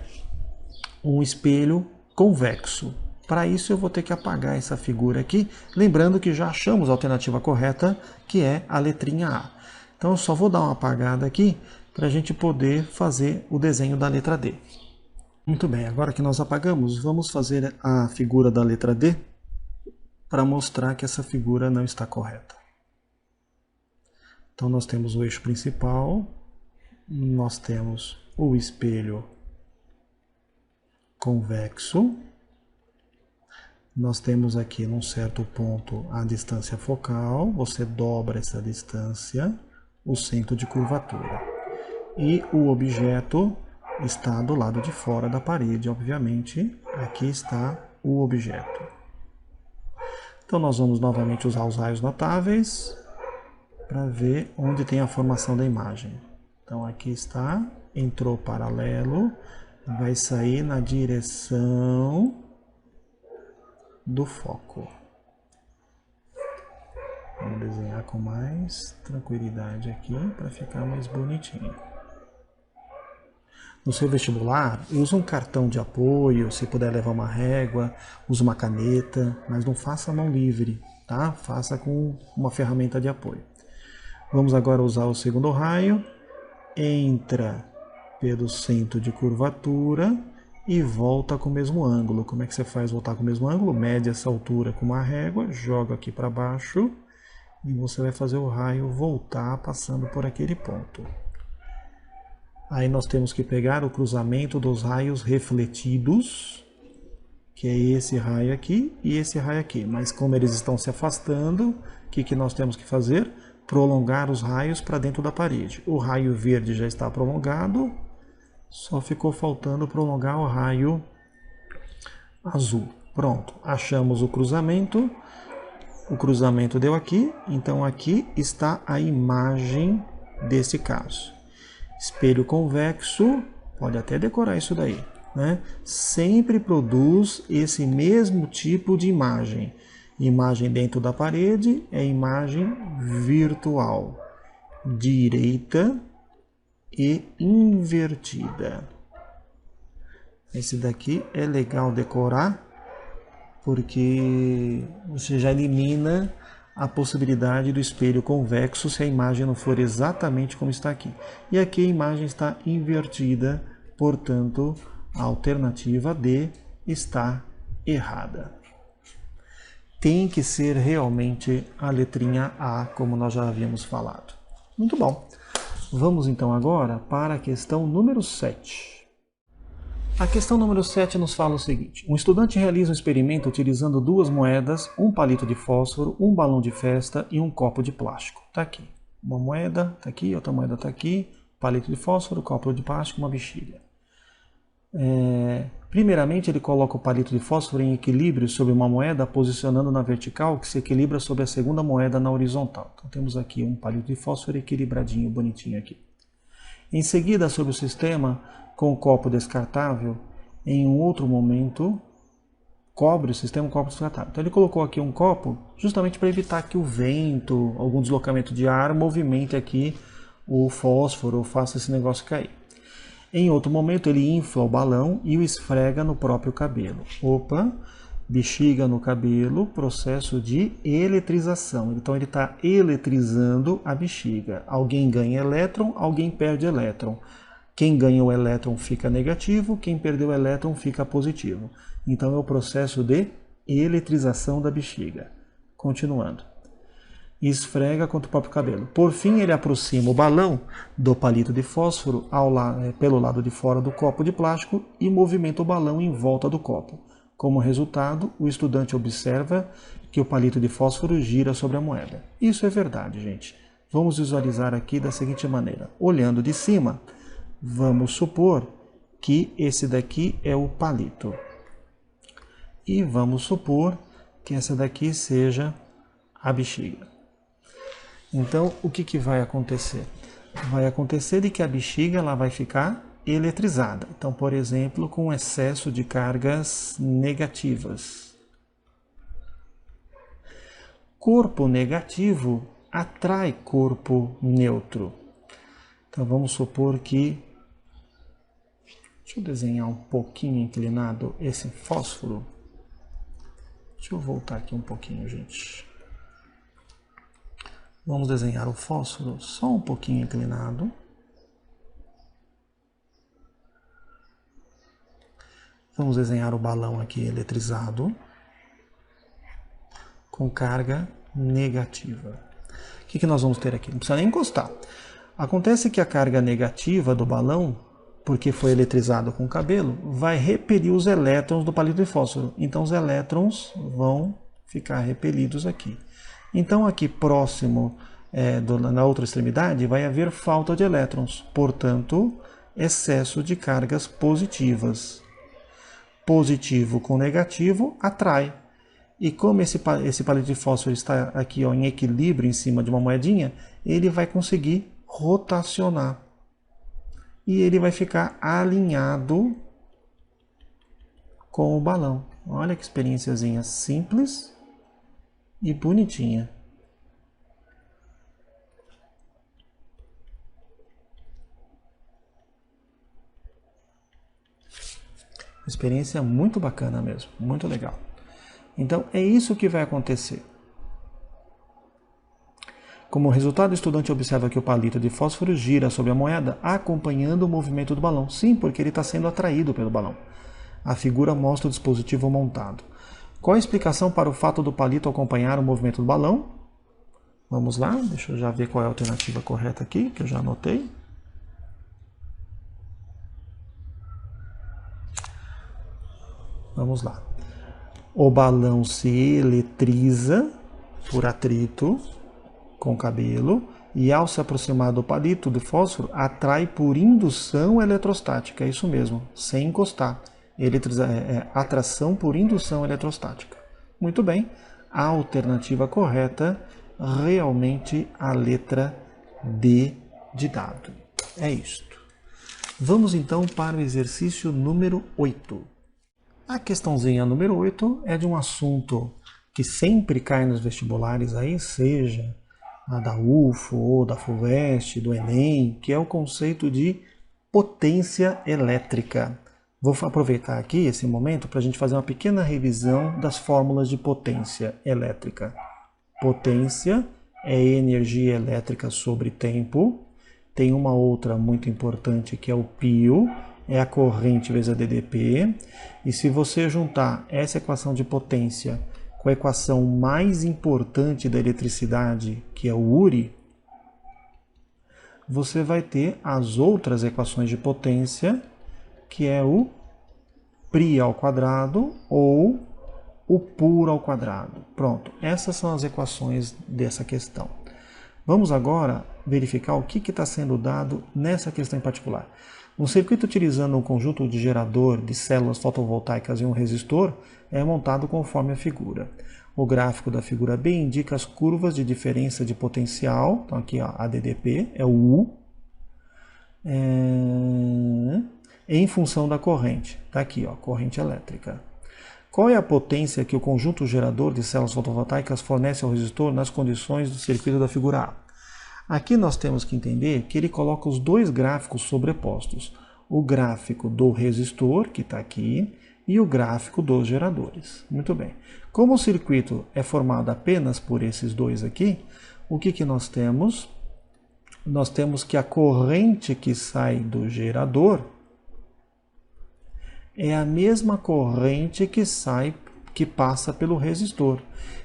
um espelho convexo. Para isso eu vou ter que apagar essa figura aqui, lembrando que já achamos a alternativa correta, que é a letrinha A. Então eu só vou dar uma apagada aqui para a gente poder fazer o desenho da letra D. Muito bem, agora que nós apagamos, vamos fazer a figura da letra D para mostrar que essa figura não está correta. Então nós temos o eixo principal, nós temos o espelho convexo, nós temos aqui num certo ponto a distância focal, você dobra essa distância, o centro de curvatura. E o objeto está do lado de fora da parede, obviamente, aqui está o objeto. Então nós vamos novamente usar os raios notáveis para ver onde tem a formação da imagem. Então aqui está, entrou paralelo, vai sair na direção do foco. Vamos desenhar com mais tranquilidade aqui para ficar mais bonitinho. No seu vestibular, use um cartão de apoio, se puder levar uma régua, use uma caneta, mas não faça a mão livre, tá? Faça com uma ferramenta de apoio. Vamos agora usar o segundo raio, entra pelo centro de curvatura e volta com o mesmo ângulo. Como é que você faz voltar com o mesmo ângulo? Mede essa altura com uma régua, joga aqui para baixo e você vai fazer o raio voltar passando por aquele ponto. Aí nós temos que pegar o cruzamento dos raios refletidos, que é esse raio aqui e esse raio aqui. Mas como eles estão se afastando, o que nós temos que fazer? Prolongar os raios para dentro da parede. O raio verde já está prolongado, só ficou faltando prolongar o raio azul. Pronto, achamos o cruzamento deu aqui, então aqui está a imagem desse caso. Espelho convexo, pode até decorar isso daí, né? Sempre produz esse mesmo tipo de imagem. Imagem dentro da parede é imagem virtual, direita e invertida. Esse daqui é legal decorar, porque você já elimina a possibilidade do espelho convexo se a imagem não for exatamente como está aqui. E aqui a imagem está invertida, portanto, a alternativa D está errada. Tem que ser realmente a letrinha A, como nós já havíamos falado. Muito bom. Vamos então agora para a questão número 7. A questão número 7 nos fala o seguinte: um estudante realiza um experimento utilizando 2 moedas, um palito de fósforo, um balão de festa e um copo de plástico. Está aqui. Uma moeda está aqui, outra moeda está aqui, palito de fósforo, copo de plástico, uma bexiga. Primeiramente, ele coloca o palito de fósforo em equilíbrio sobre uma moeda, posicionando na vertical, que se equilibra sobre a segunda moeda na horizontal. Então temos aqui um palito de fósforo equilibradinho, bonitinho aqui. Em seguida, sobre o sistema, com o copo descartável, em um outro momento, cobre o sistema com copo descartável. Então ele colocou aqui um copo justamente para evitar que o vento, algum deslocamento de ar, movimente aqui o fósforo, faça esse negócio cair. Em outro momento ele infla o balão e o esfrega no próprio cabelo. Opa, bexiga no cabelo, processo de eletrização. Então ele está eletrizando a bexiga. Alguém ganha elétron, alguém perde elétron. Quem ganhou elétron fica negativo, quem perdeu elétron fica positivo. Então é o processo de eletrização da bexiga. Continuando. Esfrega contra o próprio cabelo. Por fim, ele aproxima o balão do palito de fósforo pelo lado de fora do copo de plástico e movimenta o balão em volta do copo. Como resultado, o estudante observa que o palito de fósforo gira sobre a moeda. Isso é verdade, gente. Vamos visualizar aqui da seguinte maneira. Olhando de cima, vamos supor que esse daqui é o palito. E vamos supor que essa daqui seja a bexiga. Então, o que vai acontecer? Vai acontecer de que a bexiga ela vai ficar eletrizada. Então, por exemplo, com excesso de cargas negativas. Corpo negativo atrai corpo neutro. Então, vamos supor que... Deixa eu desenhar um pouquinho inclinado esse fósforo. Deixa eu voltar aqui um pouquinho, gente. Vamos desenhar o fósforo só um pouquinho inclinado. Vamos desenhar o balão aqui eletrizado com carga negativa. O que nós vamos ter aqui? Não precisa nem encostar. Acontece que a carga negativa do balão, porque foi eletrizado com o cabelo, vai repelir os elétrons do palito de fósforo. Então os elétrons vão ficar repelidos aqui. Então aqui próximo, na outra extremidade, vai haver falta de elétrons, portanto, excesso de cargas positivas. Positivo com negativo atrai. E como esse palito de fósforo está aqui em equilíbrio em cima de uma moedinha, ele vai conseguir rotacionar. E ele vai ficar alinhado com o balão. Olha que experienciazinha simples e bonitinha. Experiência muito bacana mesmo, muito legal. Então é isso que vai acontecer. Como resultado, o estudante observa que o palito de fósforo gira sobre a moeda, acompanhando o movimento do balão. Sim, porque ele está sendo atraído pelo balão. A figura mostra o dispositivo montado. Qual a explicação para o fato do palito acompanhar o movimento do balão? Vamos lá, deixa eu já ver qual é a alternativa correta aqui, que eu já anotei. Vamos lá. O balão se eletriza por atrito com o cabelo e, ao se aproximar do palito de fósforo, atrai por indução eletrostática. É isso mesmo, sem encostar. Atração por indução eletrostática. Muito bem, a alternativa correta, realmente a letra D de dado. É isto. Vamos então para o exercício número 8. A questãozinha número 8 é de um assunto que sempre cai nos vestibulares aí, seja a da UFO ou da FUVEST, do Enem, que é o conceito de potência elétrica. Vou aproveitar aqui esse momento para a gente fazer uma pequena revisão das fórmulas de potência elétrica. Potência é energia elétrica sobre tempo. Tem uma outra muito importante que é o pio, é a corrente vezes a DDP. E se você juntar essa equação de potência com a equação mais importante da eletricidade, que é o URI, você vai ter as outras equações de potência, que é o PRI ao quadrado ou o PUR ao quadrado. Pronto, essas são as equações dessa questão. Vamos agora verificar o que está sendo dado nessa questão em particular. Um circuito utilizando um conjunto de gerador de células fotovoltaicas e um resistor é montado conforme a figura. O gráfico da figura B indica as curvas de diferença de potencial. Então aqui ó, a DDP é o U. Em função da corrente. Está aqui, ó, corrente elétrica. Qual é a potência que o conjunto gerador de células fotovoltaicas fornece ao resistor nas condições do circuito da figura A? Aqui nós temos que entender que ele coloca os dois gráficos sobrepostos. O gráfico do resistor, que está aqui, e o gráfico dos geradores. Muito bem. Como o circuito é formado apenas por esses dois aqui, o que nós temos? nós temos que a corrente que sai do gerador é a mesma corrente que passa pelo resistor.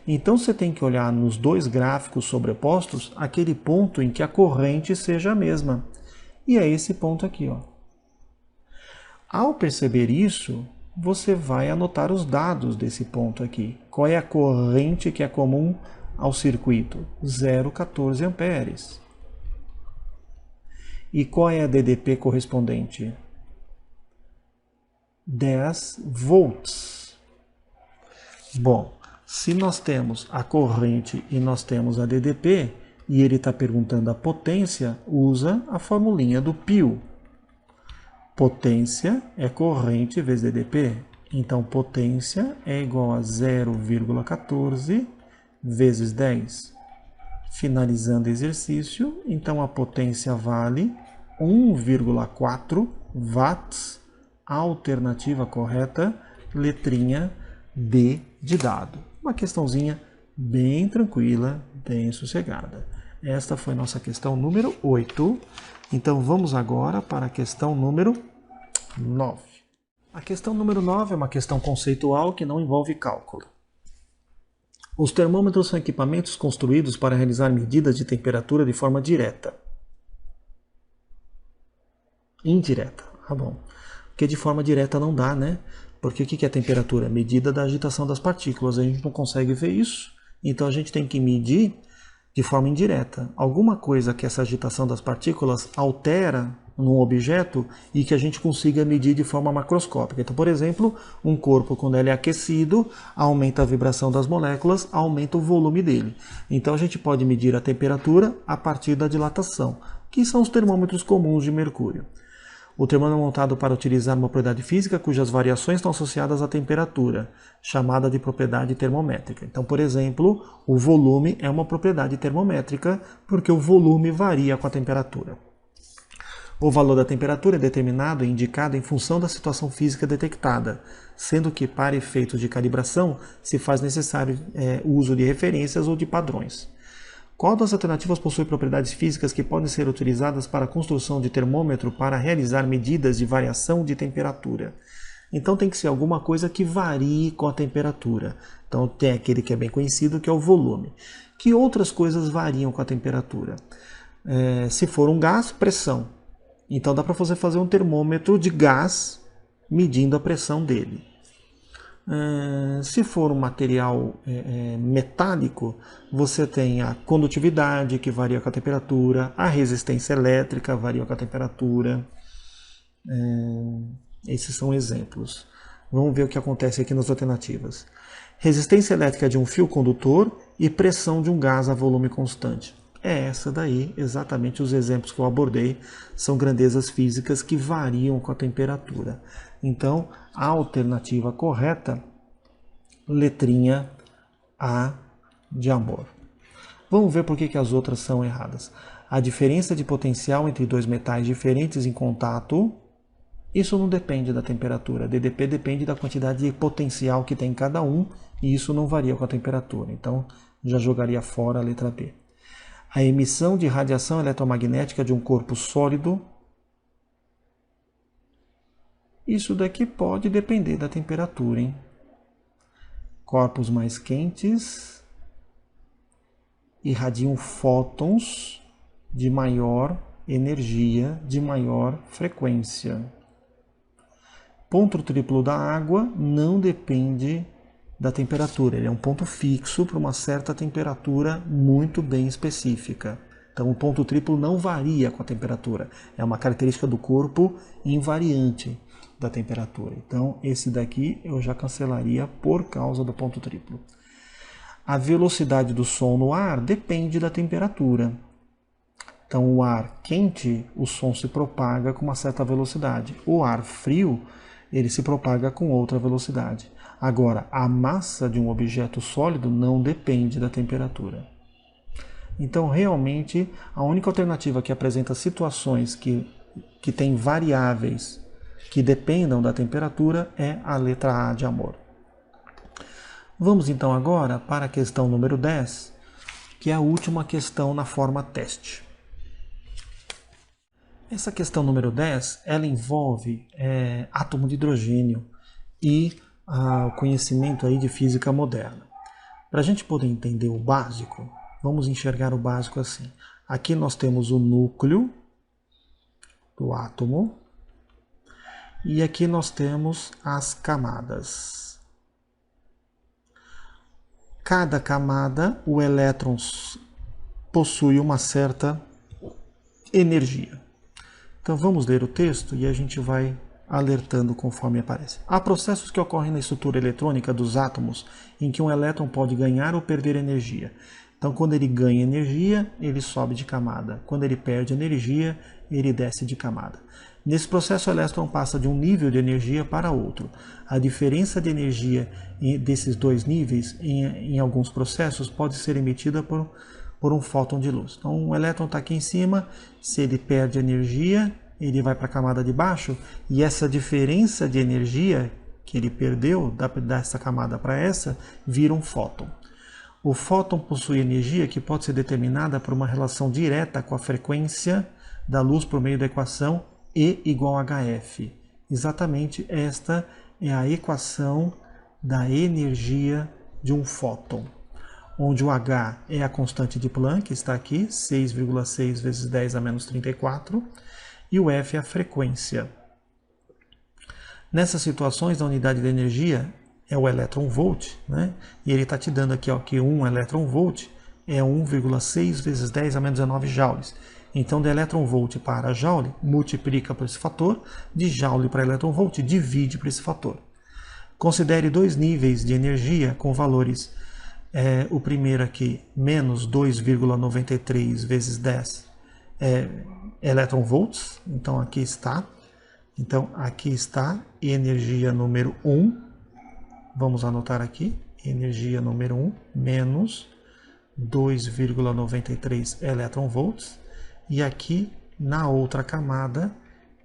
Então você tem que olhar nos dois gráficos sobrepostos aquele ponto em que a corrente seja a mesma. E é esse ponto aqui, ó. Ao perceber isso, você vai anotar os dados desse ponto aqui. Qual é a corrente que é comum ao circuito? 0,14 amperes. E qual é a DDP correspondente? 10 volts. Bom, se nós temos a corrente e nós temos a DDP, e ele está perguntando a potência, usa a formulinha do π. Potência é corrente vezes DDP. Então, potência é igual a 0,14 vezes 10. Finalizando o exercício, então a potência vale 1,4 watts. Alternativa correta, letrinha D de dado. Uma questãozinha bem tranquila, bem sossegada. Esta foi nossa questão número 8. Então vamos agora para a questão número 9. A questão número 9 é uma questão conceitual que não envolve cálculo. Os termômetros são equipamentos construídos para realizar medidas de temperatura de forma direta. Indireta, tá bom. Porque de forma direta não dá, né? Porque o que é a temperatura? Medida da agitação das partículas. A gente não consegue ver isso, então a gente tem que medir de forma indireta. Alguma coisa que essa agitação das partículas altera num objeto e que a gente consiga medir de forma macroscópica. Então, por exemplo, um corpo, quando ele é aquecido, aumenta a vibração das moléculas, aumenta o volume dele. Então, a gente pode medir a temperatura a partir da dilatação, que são os termômetros comuns de mercúrio. O termômetro é montado para utilizar uma propriedade física cujas variações estão associadas à temperatura, chamada de propriedade termométrica. Então, por exemplo, o volume é uma propriedade termométrica porque o volume varia com a temperatura. O valor da temperatura é determinado e indicado em função da situação física detectada, sendo que, para efeitos de calibração, se faz necessário o uso de referências ou de padrões. Qual das alternativas possui propriedades físicas que podem ser utilizadas para a construção de termômetro para realizar medidas de variação de temperatura? Então tem que ser alguma coisa que varie com a temperatura. Então tem aquele que é bem conhecido, que é o volume. Que outras coisas variam com a temperatura? Se for um gás, pressão. Então dá para você fazer um termômetro de gás medindo a pressão dele. Se for um material metálico, você tem a condutividade, que varia com a temperatura, a resistência elétrica varia com a temperatura. Esses são exemplos. Vamos ver o que acontece aqui nas alternativas. Resistência elétrica de um fio condutor e pressão de um gás a volume constante. É essa daí, exatamente os exemplos que eu abordei, são grandezas físicas que variam com a temperatura. Então, a alternativa correta, letrinha A de amor. Vamos ver por que as outras são erradas. A diferença de potencial entre dois metais diferentes em contato, isso não depende da temperatura. DDP depende da quantidade de potencial que tem cada um, e isso não varia com a temperatura. Então, já jogaria fora a letra B. A emissão de radiação eletromagnética de um corpo sólido, isso daqui pode depender da temperatura, hein? Corpos mais quentes irradiam fótons de maior energia, de maior frequência. Ponto triplo da água não depende da temperatura, ele é um ponto fixo para uma certa temperatura muito bem específica. Então o ponto triplo não varia com a temperatura, é uma característica do corpo invariante da temperatura. Então esse daqui eu já cancelaria por causa do ponto triplo. A velocidade do som no ar depende da temperatura. Então o ar quente, o som se propaga com uma certa velocidade. O ar frio, ele se propaga com outra velocidade. Agora, a massa de um objeto sólido não depende da temperatura. Então, realmente, a única alternativa que apresenta situações que têm variáveis que dependam da temperatura é a letra A de amor. Vamos então agora para a questão número 10, que é a última questão na forma teste. Essa questão número 10, ela envolve átomo de hidrogênio e o conhecimento aí de física moderna. Para a gente poder entender o básico, vamos enxergar o básico assim. Aqui nós temos o núcleo do átomo e aqui nós temos as camadas. Cada camada, o elétron possui uma certa energia. Então vamos ler o texto e a gente vai alertando conforme aparece. Há processos que ocorrem na estrutura eletrônica dos átomos em que um elétron pode ganhar ou perder energia. Então, quando ele ganha energia, ele sobe de camada. Quando ele perde energia, ele desce de camada. Nesse processo, o elétron passa de um nível de energia para outro. A diferença de energia desses dois níveis, em alguns processos, pode ser emitida por um fóton de luz. Então, o elétron está aqui em cima, se ele perde energia, ele vai para a camada de baixo, e essa diferença de energia que ele perdeu, dessa camada para essa, vira um fóton. O fóton possui energia que pode ser determinada por uma relação direta com a frequência da luz por meio da equação E igual a HF. Exatamente esta é a equação da energia de um fóton, onde o H é a constante de Planck, está aqui, 6,6 vezes 10 a menos 34, e o F é a frequência. Nessas situações, a unidade de energia é o elétron-volt, né? E ele está te dando aqui ó, que 1 elétron-volt é 1,6 vezes 10 a menos 19 joules. Então, de elétron-volt para joule, multiplica por esse fator, de joule para elétron-volt, divide por esse fator. Considere dois níveis de energia com valores, o primeiro aqui, menos 2,93 vezes 10 elétron-volts, então aqui está. Então, aqui está energia número 1, vamos anotar aqui, energia número 1, menos 2,93 elétron-volts, e aqui, na outra camada,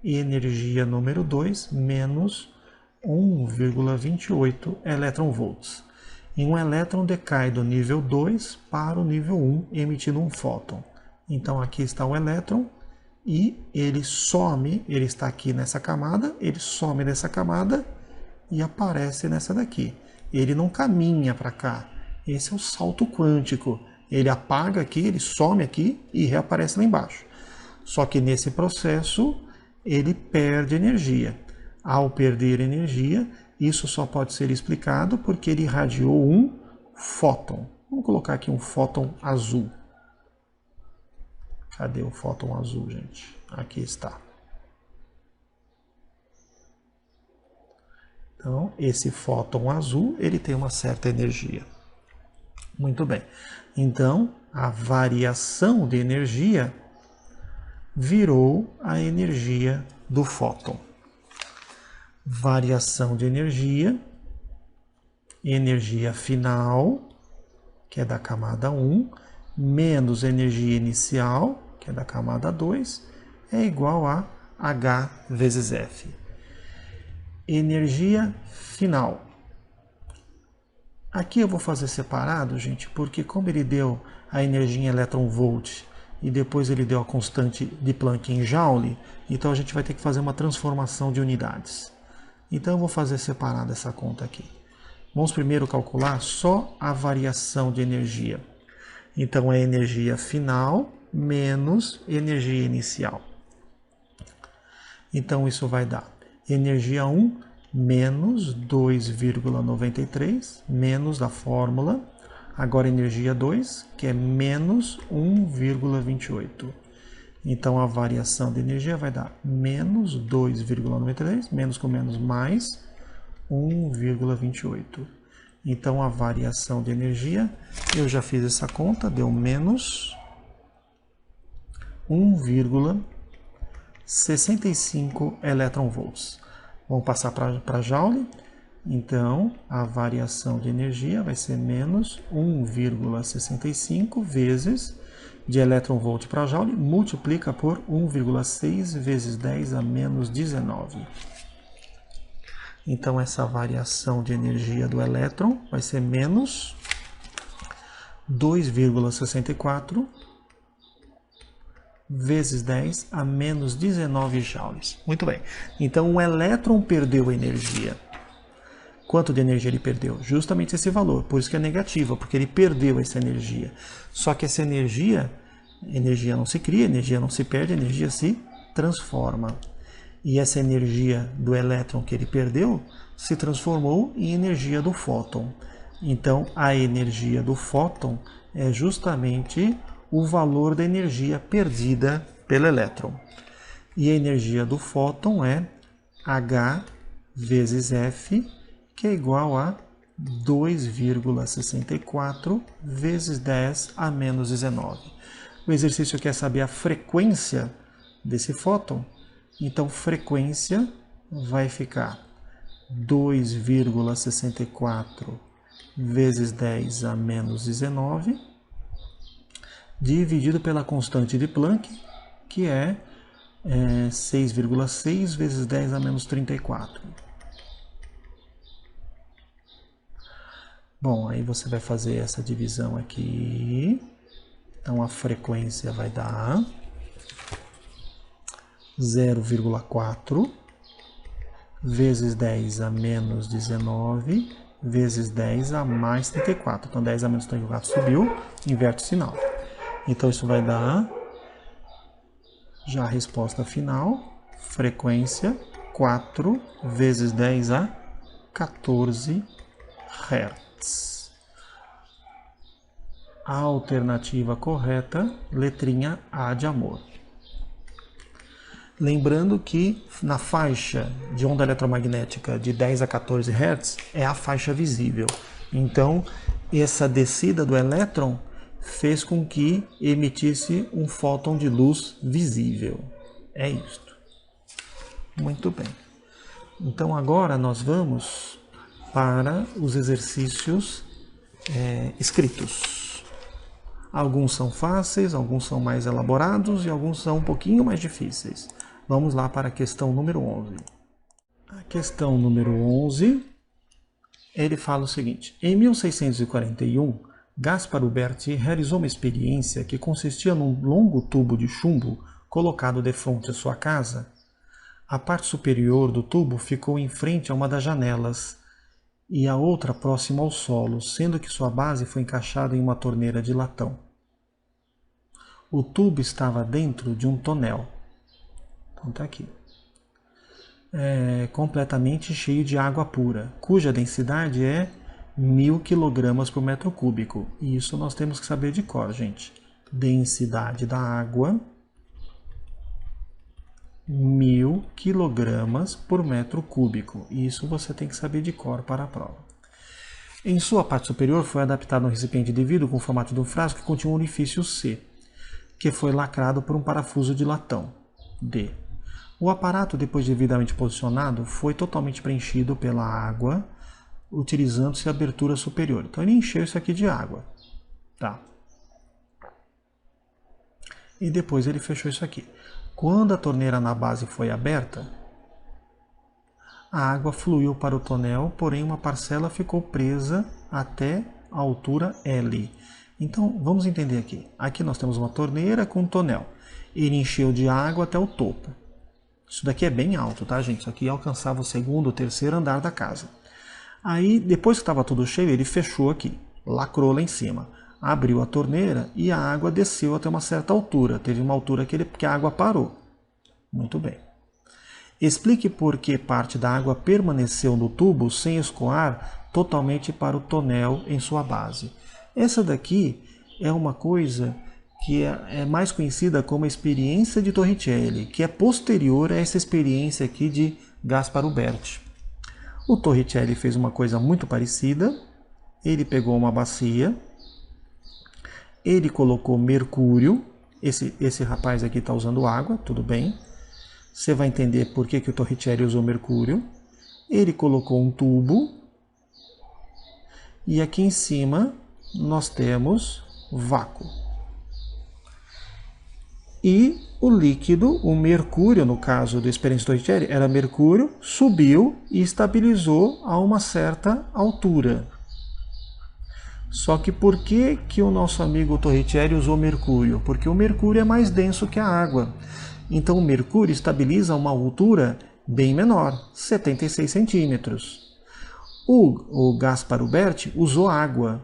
energia número 2, menos 1,28 elétron-volts. E um elétron decai do nível 2 para o nível 1, emitindo um fóton. Então, aqui está o elétron, e ele some, ele está aqui nessa camada, ele some dessa camada e aparece nessa daqui. Ele não caminha para cá. Esse é o salto quântico. Ele apaga aqui, ele some aqui e reaparece lá embaixo. Só que nesse processo ele perde energia. Ao perder energia, isso só pode ser explicado porque ele irradiou um fóton. Vamos colocar aqui um fóton azul. Cadê o fóton azul, gente? Aqui está. Então, esse fóton azul, ele tem uma certa energia. Muito bem. Então, a variação de energia virou a energia do fóton. Variação de energia, energia final, que é da camada 1, menos energia inicial, que é da camada 2, é igual a H vezes F. Energia final. Aqui eu vou fazer separado, gente, porque como ele deu a energia em elétron-volt e depois ele deu a constante de Planck em joule, então a gente vai ter que fazer uma transformação de unidades. Então eu vou fazer separado essa conta aqui. Vamos primeiro calcular só a variação de energia. Então é energia final menos energia inicial. Então isso vai dar energia 1 menos 2,93, menos da fórmula. Agora energia 2, que é menos 1,28. Então a variação de energia vai dar menos 2,93, menos com menos mais 1,28. Então a variação de energia, eu já fiz essa conta, deu menos 1,65 elétron-volts. Vamos passar para joule. Então, a variação de energia vai ser menos 1,65 vezes de elétron-volt para joule, multiplica por 1,6 vezes 10 a menos 19. Então, essa variação de energia do elétron vai ser menos 2,64 vezes 10 a menos 19 joules. Muito bem. Então o elétron perdeu energia. Quanto de energia ele perdeu? Justamente esse valor. Por isso que é negativa, porque ele perdeu essa energia. Só que essa energia não se cria, energia não se perde, energia se transforma. E essa energia do elétron que ele perdeu se transformou em energia do fóton. Então a energia do fóton é justamente o valor da energia perdida pelo elétron. E a energia do fóton é H vezes F, que é igual a 2,64 vezes 10 a menos 19. O exercício quer saber a frequência desse fóton, então frequência vai ficar 2,64 vezes 10 a menos 19, dividido pela constante de Planck, que é 6,6 vezes 10 a menos 34. Bom, aí você vai fazer essa divisão aqui. Então a frequência vai dar 0,4 vezes 10 a menos 19 vezes 10 a mais 34. Então 10 a menos 34 subiu, inverte o sinal. Então isso vai dar, já a resposta final, frequência 4 vezes 10 a 14 Hz. A alternativa correta, letrinha A de amor. Lembrando que na faixa de onda eletromagnética de 10 a 14 Hz é a faixa visível. Então, essa descida do elétron fez com que emitisse um fóton de luz visível. É isto. Muito bem. Então agora nós vamos para os exercícios escritos. Alguns são fáceis, alguns são mais elaborados e alguns são um pouquinho mais difíceis. Vamos lá para a questão número 11. A questão número 11, ele fala o seguinte: em 1641, Gaspar Uberti realizou uma experiência que consistia num longo tubo de chumbo colocado de frente à sua casa. A parte superior do tubo ficou em frente a uma das janelas e a outra próxima ao solo, sendo que sua base foi encaixada em uma torneira de latão. O tubo estava dentro de um tonel. Então está aqui. Completamente cheio de água pura, cuja densidade é 1000 kg por metro cúbico. E isso nós temos que saber de cor, gente. Densidade da água, 1000 kg por metro cúbico. Isso você tem que saber de cor para a prova. Em sua parte superior foi adaptado um recipiente de vidro com o formato de um frasco que continha um orifício C, que foi lacrado por um parafuso de latão, D. O aparato, depois devidamente posicionado, foi totalmente preenchido pela água, utilizando-se a abertura superior. Então ele encheu isso aqui de água. Tá. E depois ele fechou isso aqui. Quando a torneira na base foi aberta, a água fluiu para o tonel, porém uma parcela ficou presa até a altura L. Então vamos entender aqui. Aqui nós temos uma torneira com um tonel. Ele encheu de água até o topo. Isso daqui é bem alto, tá, gente? Isso aqui alcançava o segundo, o terceiro andar da casa. Aí, depois que estava tudo cheio, ele fechou aqui, lacrou lá em cima, abriu a torneira e a água desceu até uma certa altura. Teve uma altura que a água parou. Muito bem. Explique por que parte da água permaneceu no tubo sem escoar totalmente para o tonel em sua base. Essa daqui é uma coisa que é mais conhecida como a experiência de Torricelli, que é posterior a essa experiência aqui de Gaspar Uberti. O Torricelli fez uma coisa muito parecida. Ele pegou uma bacia, ele colocou mercúrio. Esse rapaz aqui está usando água, tudo bem. Você vai entender por que o Torricelli usou mercúrio. Ele colocou um tubo e aqui em cima nós temos vácuo. E o líquido, o mercúrio, no caso da experiência de Torricelli, era mercúrio, subiu e estabilizou a uma certa altura. Só que por que o nosso amigo Torricelli usou mercúrio? Porque o mercúrio é mais denso que a água. Então o mercúrio estabiliza a uma altura bem menor, 76 centímetros. O Gaspar Uberti usou água.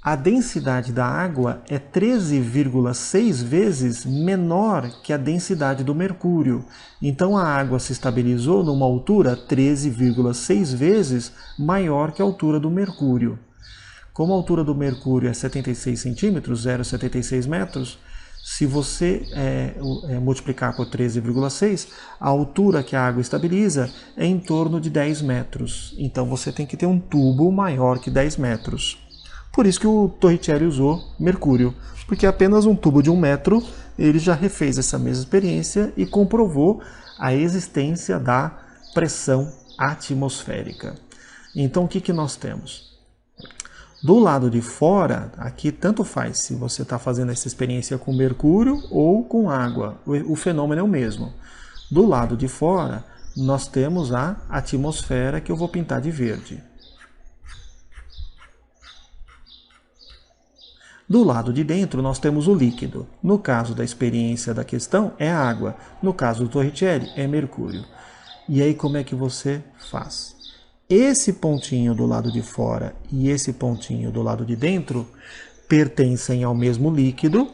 A densidade da água é 13,6 vezes menor que a densidade do mercúrio. Então a água se estabilizou numa altura 13,6 vezes maior que a altura do mercúrio. Como a altura do mercúrio é 76 centímetros, 0,76 metros, se você multiplicar por 13,6, a altura que a água estabiliza é em torno de 10 metros. Então você tem que ter um tubo maior que 10 metros. Por isso que o Torricelli usou mercúrio, porque apenas um tubo de 1 metro ele já refez essa mesma experiência e comprovou a existência da pressão atmosférica. Então o que nós temos? Do lado de fora, aqui tanto faz se você está fazendo essa experiência com mercúrio ou com água, o fenômeno é o mesmo. Do lado de fora, nós temos a atmosfera que eu vou pintar de verde. Do lado de dentro, nós temos o líquido. No caso da experiência da questão, é água. No caso do Torricelli, é mercúrio. E aí, como é que você faz? Esse pontinho do lado de fora e esse pontinho do lado de dentro pertencem ao mesmo líquido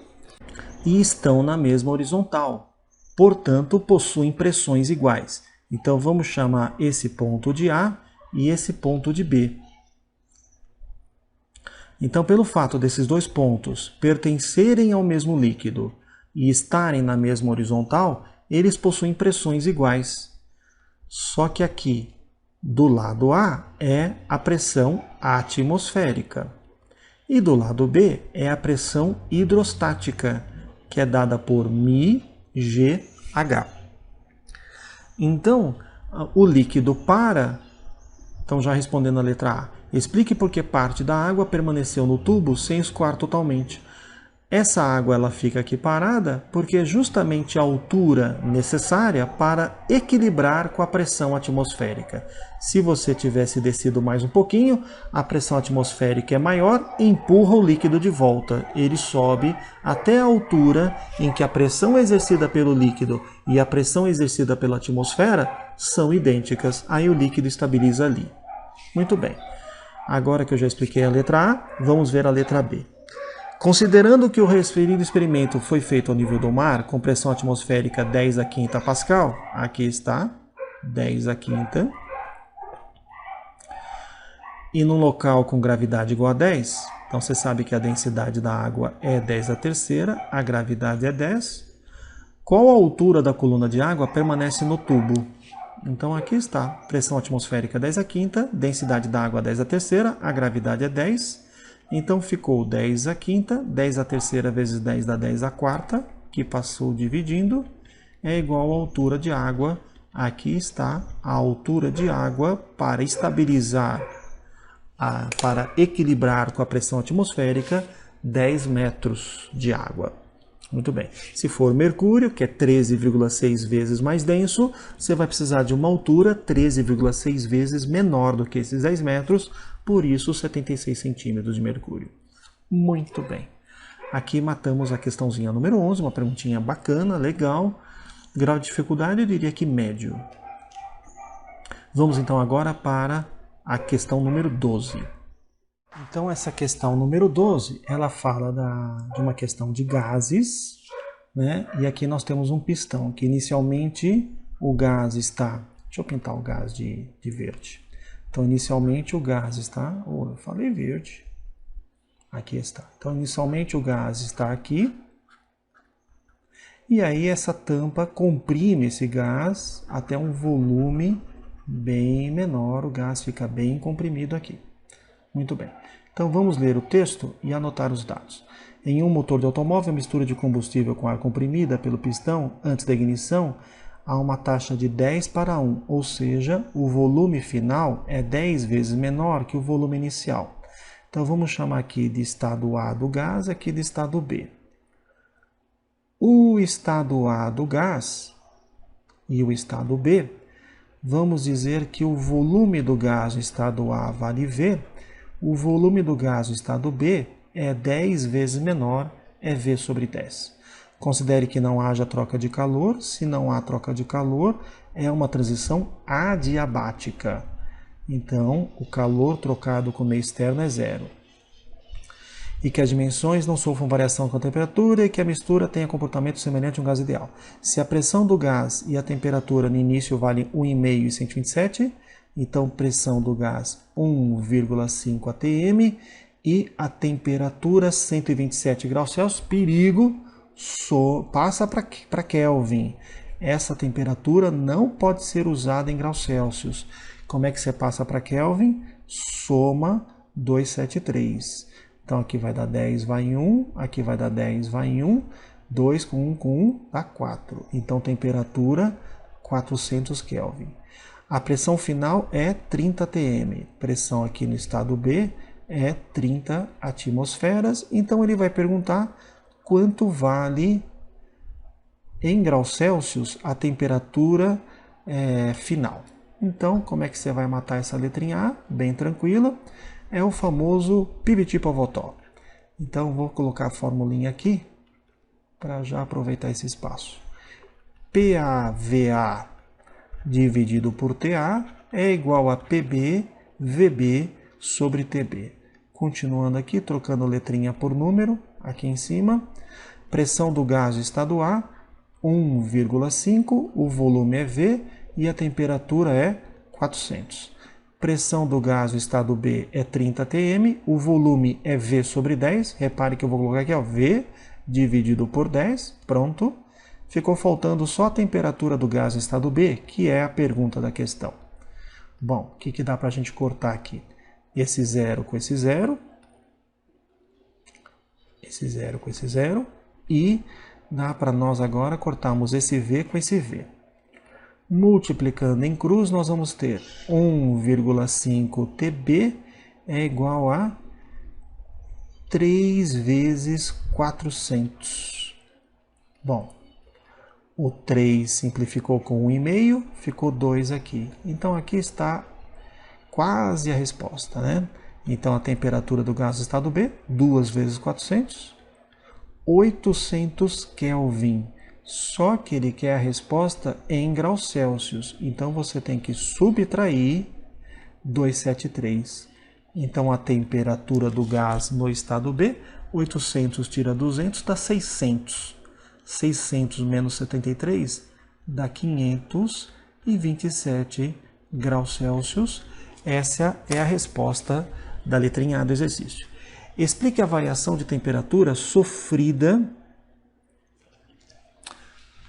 e estão na mesma horizontal. Portanto, possuem pressões iguais. Então, vamos chamar esse ponto de A e esse ponto de B. Então, pelo fato desses dois pontos pertencerem ao mesmo líquido e estarem na mesma horizontal, eles possuem pressões iguais. Só que aqui, do lado A, é a pressão atmosférica. E do lado B é a pressão hidrostática, que é dada por μgh. Então, o líquido para. Então, já respondendo a letra A. Explique por que parte da água permaneceu no tubo sem escoar totalmente. Essa água ela fica aqui parada porque é justamente a altura necessária para equilibrar com a pressão atmosférica. Se você tivesse descido mais um pouquinho, a pressão atmosférica é maior e empurra o líquido de volta. Ele sobe até a altura em que a pressão exercida pelo líquido e a pressão exercida pela atmosfera são idênticas. Aí o líquido estabiliza ali. Muito bem. Agora que eu já expliquei a letra A, vamos ver a letra B. Considerando que o referido experimento foi feito ao nível do mar, com pressão atmosférica 10 a quinta Pascal, aqui está, 10 a quinta, e num local com gravidade igual a 10, então você sabe que a densidade da água é 10 a terceira, a gravidade é 10. Qual a altura da coluna de água permanece no tubo? Então aqui está, pressão atmosférica 10 a quinta, densidade da água 10 a terceira, a gravidade é 10. Então ficou 10 a quinta, 10 a terceira vezes 10 dá 10 a quarta, que passou dividindo, é igual à altura de água. Aqui está a altura de água para estabilizar, para equilibrar com a pressão atmosférica, 10 metros de água. Muito bem. Se for mercúrio, que é 13,6 vezes mais denso, você vai precisar de uma altura 13,6 vezes menor do que esses 10 metros, por isso 76 centímetros de mercúrio. Muito bem. Aqui matamos a questãozinha número 11, uma perguntinha bacana, legal. Grau de dificuldade, eu diria que médio. Vamos então agora para a questão número 12. Então, essa questão número 12, ela fala de uma questão de gases, né? E aqui nós temos um pistão, que inicialmente o gás está... Deixa eu pintar o gás de verde. Então, inicialmente o gás está... Oh, eu falei verde. Aqui está. Então, inicialmente o gás está aqui. E aí essa tampa comprime esse gás até um volume bem menor. O gás fica bem comprimido aqui. Muito bem. Então vamos ler o texto e anotar os dados. Em um motor de automóvel, a mistura de combustível com ar comprimida pelo pistão antes da ignição há uma taxa de 10 para 1, ou seja, o volume final é 10 vezes menor que o volume inicial. Então vamos chamar aqui de estado A do gás, aqui de estado B. O estado A do gás e o estado B, vamos dizer que o volume do gás no estado A vale V, O volume do gás do estado B é 10 vezes menor, é V sobre 10. Considere que não haja troca de calor. Se não há troca de calor, é uma transição adiabática. Então, o calor trocado com o meio externo é zero. E que as dimensões não sofram variação com a temperatura e que a mistura tenha comportamento semelhante a um gás ideal. Se a pressão do gás e a temperatura no início valem 1,5 e 127, então pressão do gás 1,5 atm e a temperatura 127 graus Celsius, perigo, passa para Kelvin. Essa temperatura não pode ser usada em graus Celsius. Como é que você passa para Kelvin? Soma 273. Então aqui vai dar 10, vai em 1, aqui vai dar 10, vai em 1, 2 com 1 dá 4. Então temperatura 400 Kelvin. A pressão final é 30 atm. Pressão aqui no estado B é 30 atmosferas. Então ele vai perguntar quanto vale em graus Celsius a temperatura final. Então, como é que você vai matar essa letrinha A? Bem tranquila. É o famoso PVT/Voltov. Então, vou colocar a formulinha aqui para já aproveitar esse espaço. PAVA dividido por TA é igual a PB VB sobre TB. Continuando aqui, trocando letrinha por número, aqui em cima. Pressão do gás do estado A, 1,5, o volume é V e a temperatura é 400. Pressão do gás do estado B é 30 atm, o volume é V sobre 10. Repare que eu vou colocar aqui, ó, V dividido por 10, pronto. Ficou faltando só a temperatura do gás do estado B, que é a pergunta da questão. Bom, o que dá para a gente cortar aqui? Esse zero com esse zero, esse zero com esse zero, e dá para nós agora cortarmos esse V com esse V. Multiplicando em cruz, nós vamos ter 1,5 TB é igual a 3 vezes 400. Bom, o 3 simplificou com 1,5, ficou 2 aqui. Então aqui está quase a resposta, né? Então a temperatura do gás do estado B, 2 vezes 400, 800 Kelvin. Só que ele quer a resposta em graus Celsius. Então você tem que subtrair 273. Então a temperatura do gás no estado B, 800 tira 200 dá 600. 600 menos 73 dá 527 graus Celsius. Essa é a resposta da letrinha A do exercício. Explique a variação de temperatura sofrida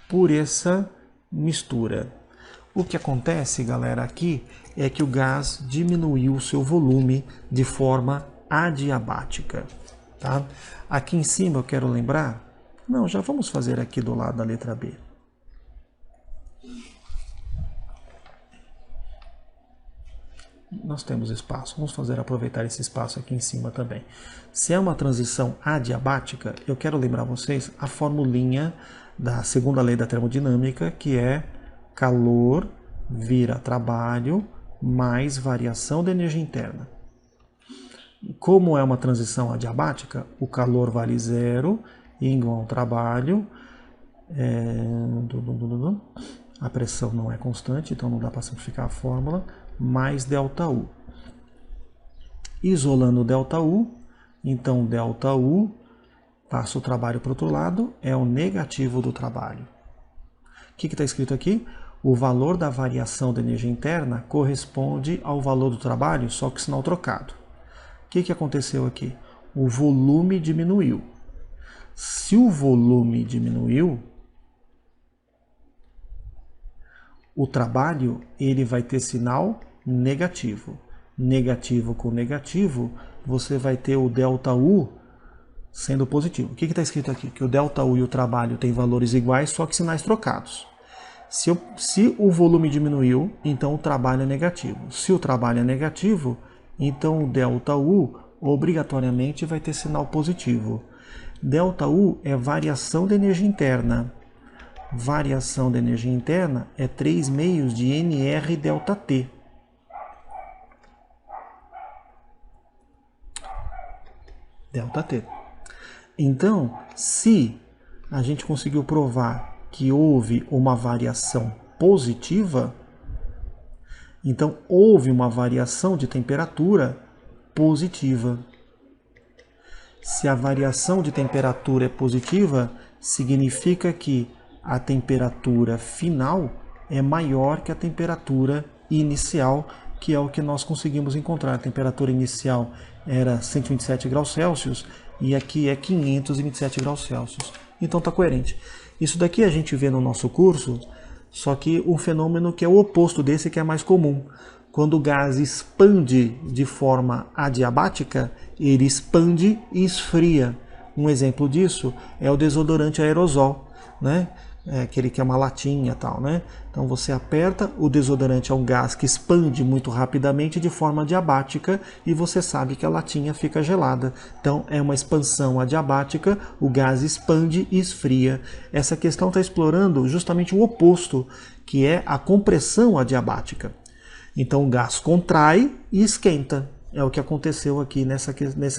por essa mistura. O que acontece, galera, aqui é que o gás diminuiu o seu volume de forma adiabática. Tá? Aqui em cima eu quero lembrar... Não, já vamos fazer aqui do lado da letra B. Nós temos espaço, vamos aproveitar esse espaço aqui em cima também. Se é uma transição adiabática, eu quero lembrar vocês a formulinha da segunda lei da termodinâmica, que é calor vira trabalho mais variação da energia interna. Como é uma transição adiabática, o calor vale zero, igual ao trabalho, a pressão não é constante, então não dá para simplificar a fórmula, mais ΔU. Isolando ΔU, então ΔU, passa o trabalho para o outro lado, é o negativo do trabalho. O que está escrito aqui? O valor da variação da energia interna corresponde ao valor do trabalho, só que sinal trocado. O que aconteceu aqui? O volume diminuiu. Se o volume diminuiu, o trabalho ele vai ter sinal negativo. Negativo com negativo, você vai ter o ΔU sendo positivo. O que está escrito aqui? Que o ΔU e o trabalho têm valores iguais, só que sinais trocados. Se o volume diminuiu, então o trabalho é negativo. Se o trabalho é negativo, então o ΔU obrigatoriamente vai ter sinal positivo. ΔU é variação da energia interna. Variação da energia interna é 3 meios de nR ΔT. ΔT. Então, se a gente conseguiu provar que houve uma variação positiva, então houve uma variação de temperatura positiva. Se a variação de temperatura é positiva, significa que a temperatura final é maior que a temperatura inicial, que é o que nós conseguimos encontrar. A temperatura inicial era 127 graus Celsius e aqui é 527 graus Celsius. Então está coerente. Isso daqui a gente vê no nosso curso, só que um fenômeno que é o oposto desse, que é mais comum. Quando o gás expande de forma adiabática, ele expande e esfria. Um exemplo disso é o desodorante aerosol, né? Aquele que é uma latinha e tal, né? Então você aperta, o desodorante é um gás que expande muito rapidamente de forma adiabática e você sabe que a latinha fica gelada. Então é uma expansão adiabática, o gás expande e esfria. Essa questão está explorando justamente o oposto, que é a compressão adiabática. Então o gás contrai e esquenta. É o que aconteceu aqui nessa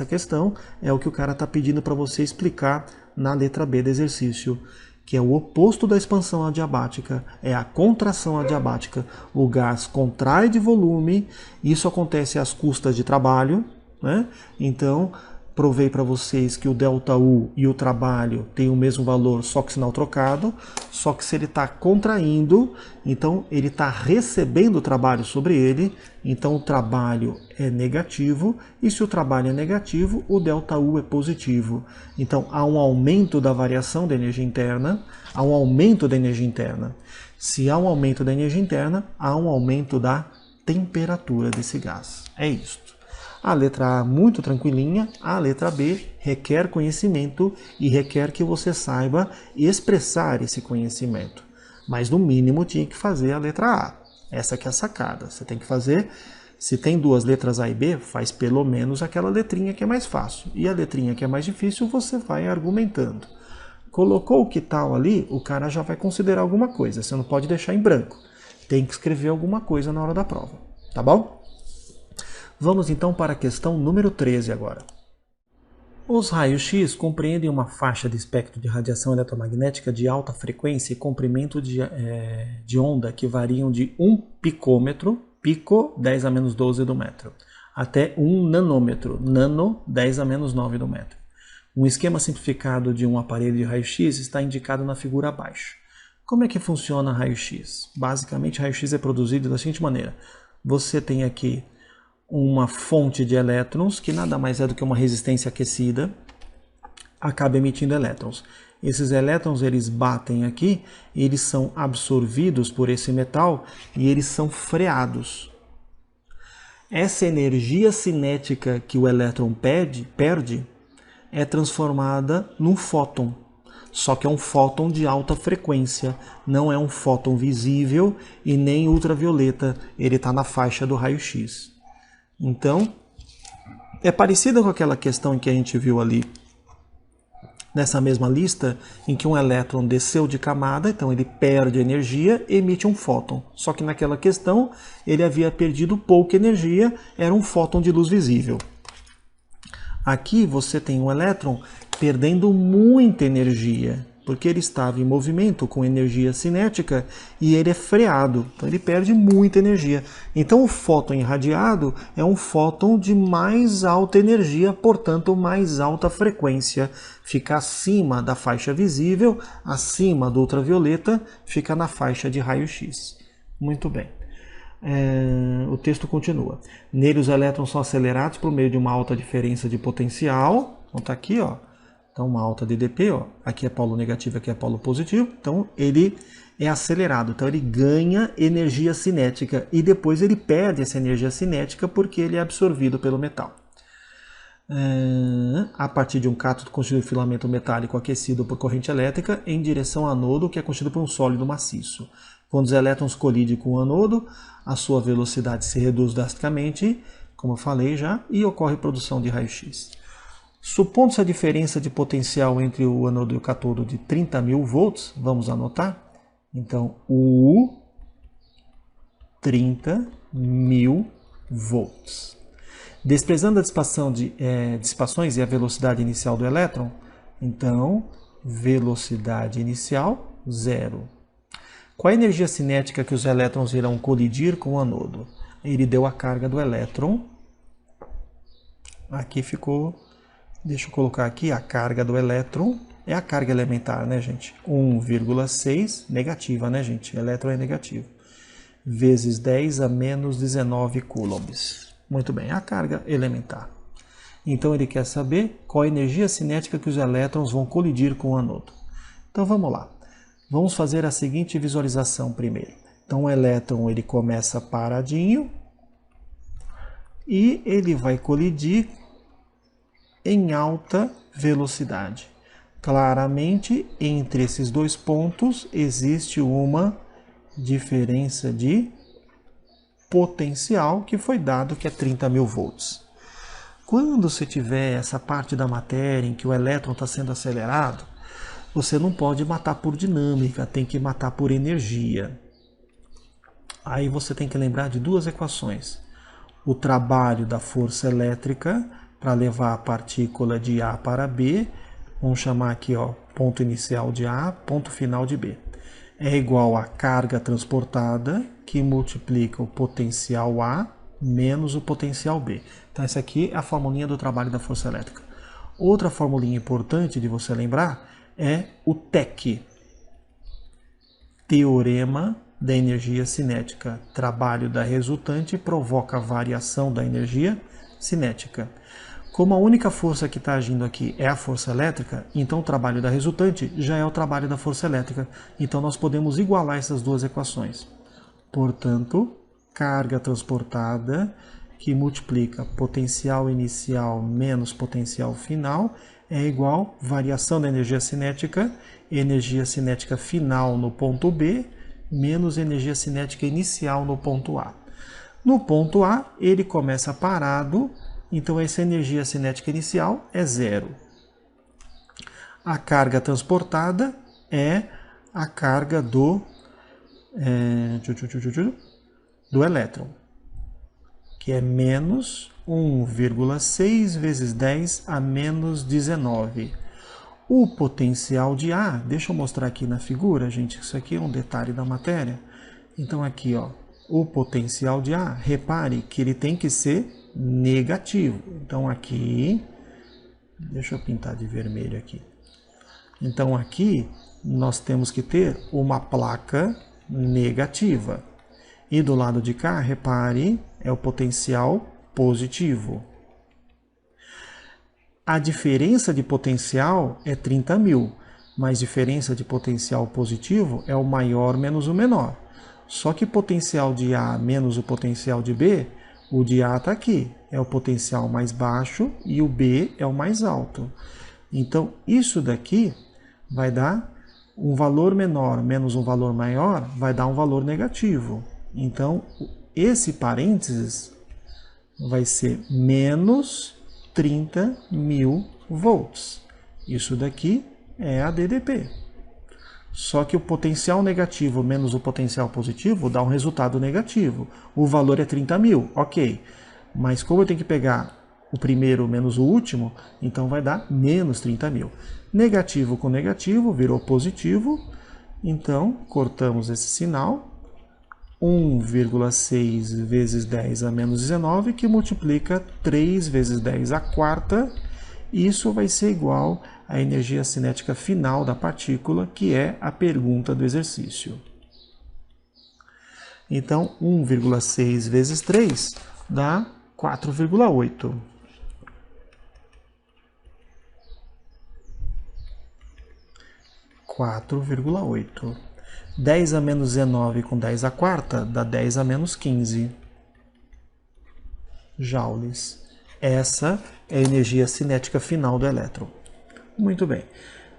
questão, é o que o cara está pedindo para você explicar na letra B do exercício, que é o oposto da expansão adiabática, é a contração adiabática. O gás contrai de volume, isso acontece às custas de trabalho, né? Então, provei para vocês que o ΔU e o trabalho têm o mesmo valor, só que sinal trocado, só que se ele está contraindo, então ele está recebendo trabalho sobre ele, então o trabalho é negativo, e se o trabalho é negativo, o ΔU é positivo. Então há um aumento da variação da energia interna, há um aumento da energia interna. Se há um aumento da energia interna, há um aumento da temperatura desse gás. É isso. A letra A muito tranquilinha, a letra B requer conhecimento e requer que você saiba expressar esse conhecimento. Mas no mínimo tinha que fazer a letra A. Essa que é a sacada. Você tem que fazer, se tem duas letras A e B, faz pelo menos aquela letrinha que é mais fácil. E a letrinha que é mais difícil você vai argumentando. Colocou o que tal ali, o cara já vai considerar alguma coisa. Você não pode deixar em branco. Tem que escrever alguma coisa na hora da prova. Tá bom? Vamos então para a questão número 13 agora. Os raios-x compreendem uma faixa de espectro de radiação eletromagnética de alta frequência e comprimento de onda que variam de 1 picômetro, pico 10 a menos 12 do metro, até 1 nanômetro, nano 10 a menos 9 do metro. Um esquema simplificado de um aparelho de raio-x está indicado na figura abaixo. Como é que funciona raio-x? Basicamente, raio-x é produzido da seguinte maneira. Você tem aqui uma fonte de elétrons, que nada mais é do que uma resistência aquecida, acaba emitindo elétrons. Esses elétrons eles batem aqui, eles são absorvidos por esse metal e eles são freados. Essa energia cinética que o elétron perde é transformada num fóton. Só que é um fóton de alta frequência, não é um fóton visível e nem ultravioleta, ele está na faixa do raio-x. Então, é parecida com aquela questão em que a gente viu ali, nessa mesma lista, em que um elétron desceu de camada, então ele perde energia e emite um fóton. Só que naquela questão, ele havia perdido pouca energia, era um fóton de luz visível. Aqui você tem um elétron perdendo muita energia, porque ele estava em movimento com energia cinética e ele é freado, então ele perde muita energia. Então o fóton irradiado é um fóton de mais alta energia, portanto mais alta frequência. Fica acima da faixa visível, acima do ultravioleta, fica na faixa de raio-x. Muito bem. O texto continua. Nele os elétrons são acelerados por meio de uma alta diferença de potencial. Então está aqui, ó. Então, uma alta DDP, ó, aqui é polo negativo, aqui é polo positivo, então ele é acelerado, então ele ganha energia cinética e depois ele perde essa energia cinética porque ele é absorvido pelo metal. A partir de um cátodo constituído de filamento metálico aquecido por corrente elétrica em direção ao anodo, que é constituído por um sólido maciço. Quando os elétrons colidem com o anodo, a sua velocidade se reduz drasticamente, como eu falei já, e ocorre produção de raio-x. Supondo-se a diferença de potencial entre o anodo e o cátodo de 30.000 volts, vamos anotar? Então, U 30.000 volts. Desprezando a dissipações e a velocidade inicial do elétron, então, velocidade inicial, 0. Qual a energia cinética que os elétrons irão colidir com o anodo? Ele deu a carga do elétron. Aqui ficou, deixa eu colocar aqui, a carga do elétron. É a carga elementar, né, gente? 1,6, negativa, né, gente? Elétron é negativo. Vezes 10 a menos 19 coulombs. Muito bem, a carga elementar. Então ele quer saber qual a energia cinética que os elétrons vão colidir com o anodo. Então vamos lá. Vamos fazer a seguinte visualização primeiro. Então o elétron ele começa paradinho e ele vai colidir em alta velocidade. Claramente, entre esses dois pontos existe uma diferença de potencial que foi dado que é 30.000 volts. Quando você tiver essa parte da matéria em que o elétron está sendo acelerado, você não pode matar por dinâmica, tem que matar por energia. Aí você tem que lembrar de duas equações. O trabalho da força elétrica para levar a partícula de A para B, vamos chamar aqui, ó, ponto inicial de A, ponto final de B. É igual a carga transportada, que multiplica o potencial A menos o potencial B. Então essa aqui é a formulinha do trabalho da força elétrica. Outra formulinha importante de você lembrar é o TEC, Teorema da energia cinética. Trabalho da resultante provoca variação da energia cinética. Como a única força que está agindo aqui é a força elétrica, então o trabalho da resultante já é o trabalho da força elétrica. Então nós podemos igualar essas duas equações. Portanto, carga transportada, que multiplica potencial inicial menos potencial final, é igual variação da energia cinética final no ponto B, menos energia cinética inicial no ponto A. No ponto A, ele começa parado, então essa energia cinética inicial é 0. A carga transportada é a carga do elétron, que é menos 1,6 vezes 10 a menos 19. O potencial de A, deixa eu mostrar aqui na figura, gente, isso aqui é um detalhe da matéria. Então aqui, ó, o potencial de A, repare que ele tem que ser negativo. Então aqui, deixa eu pintar de vermelho aqui. Então aqui nós temos que ter uma placa negativa. E do lado de cá, repare, é o potencial positivo. A diferença de potencial é 30.000, mas diferença de potencial positivo é o maior menos o menor. Só que potencial de A menos o potencial de B, o de A está aqui, é o potencial mais baixo e o B é o mais alto. Então, isso daqui vai dar um valor menor menos um valor maior, vai dar um valor negativo. Então, esse parênteses vai ser menos 30.000 volts. Isso daqui é a DDP. Só que o potencial negativo menos o potencial positivo dá um resultado negativo. O valor é 30.000, ok. Mas como eu tenho que pegar o primeiro menos o último, então vai dar menos 30.000. Negativo com negativo virou positivo. Então, cortamos esse sinal. 1,6 vezes 10 a menos 19, que multiplica 3 vezes 10 a quarta. Isso vai ser igual à energia cinética final da partícula, que é a pergunta do exercício. Então, 1,6 vezes 3 dá 4,8. (4,8). 10 a menos 19 com 10 a quarta dá 10 a menos 15 joules. Essa é a energia cinética final do elétron. Muito bem.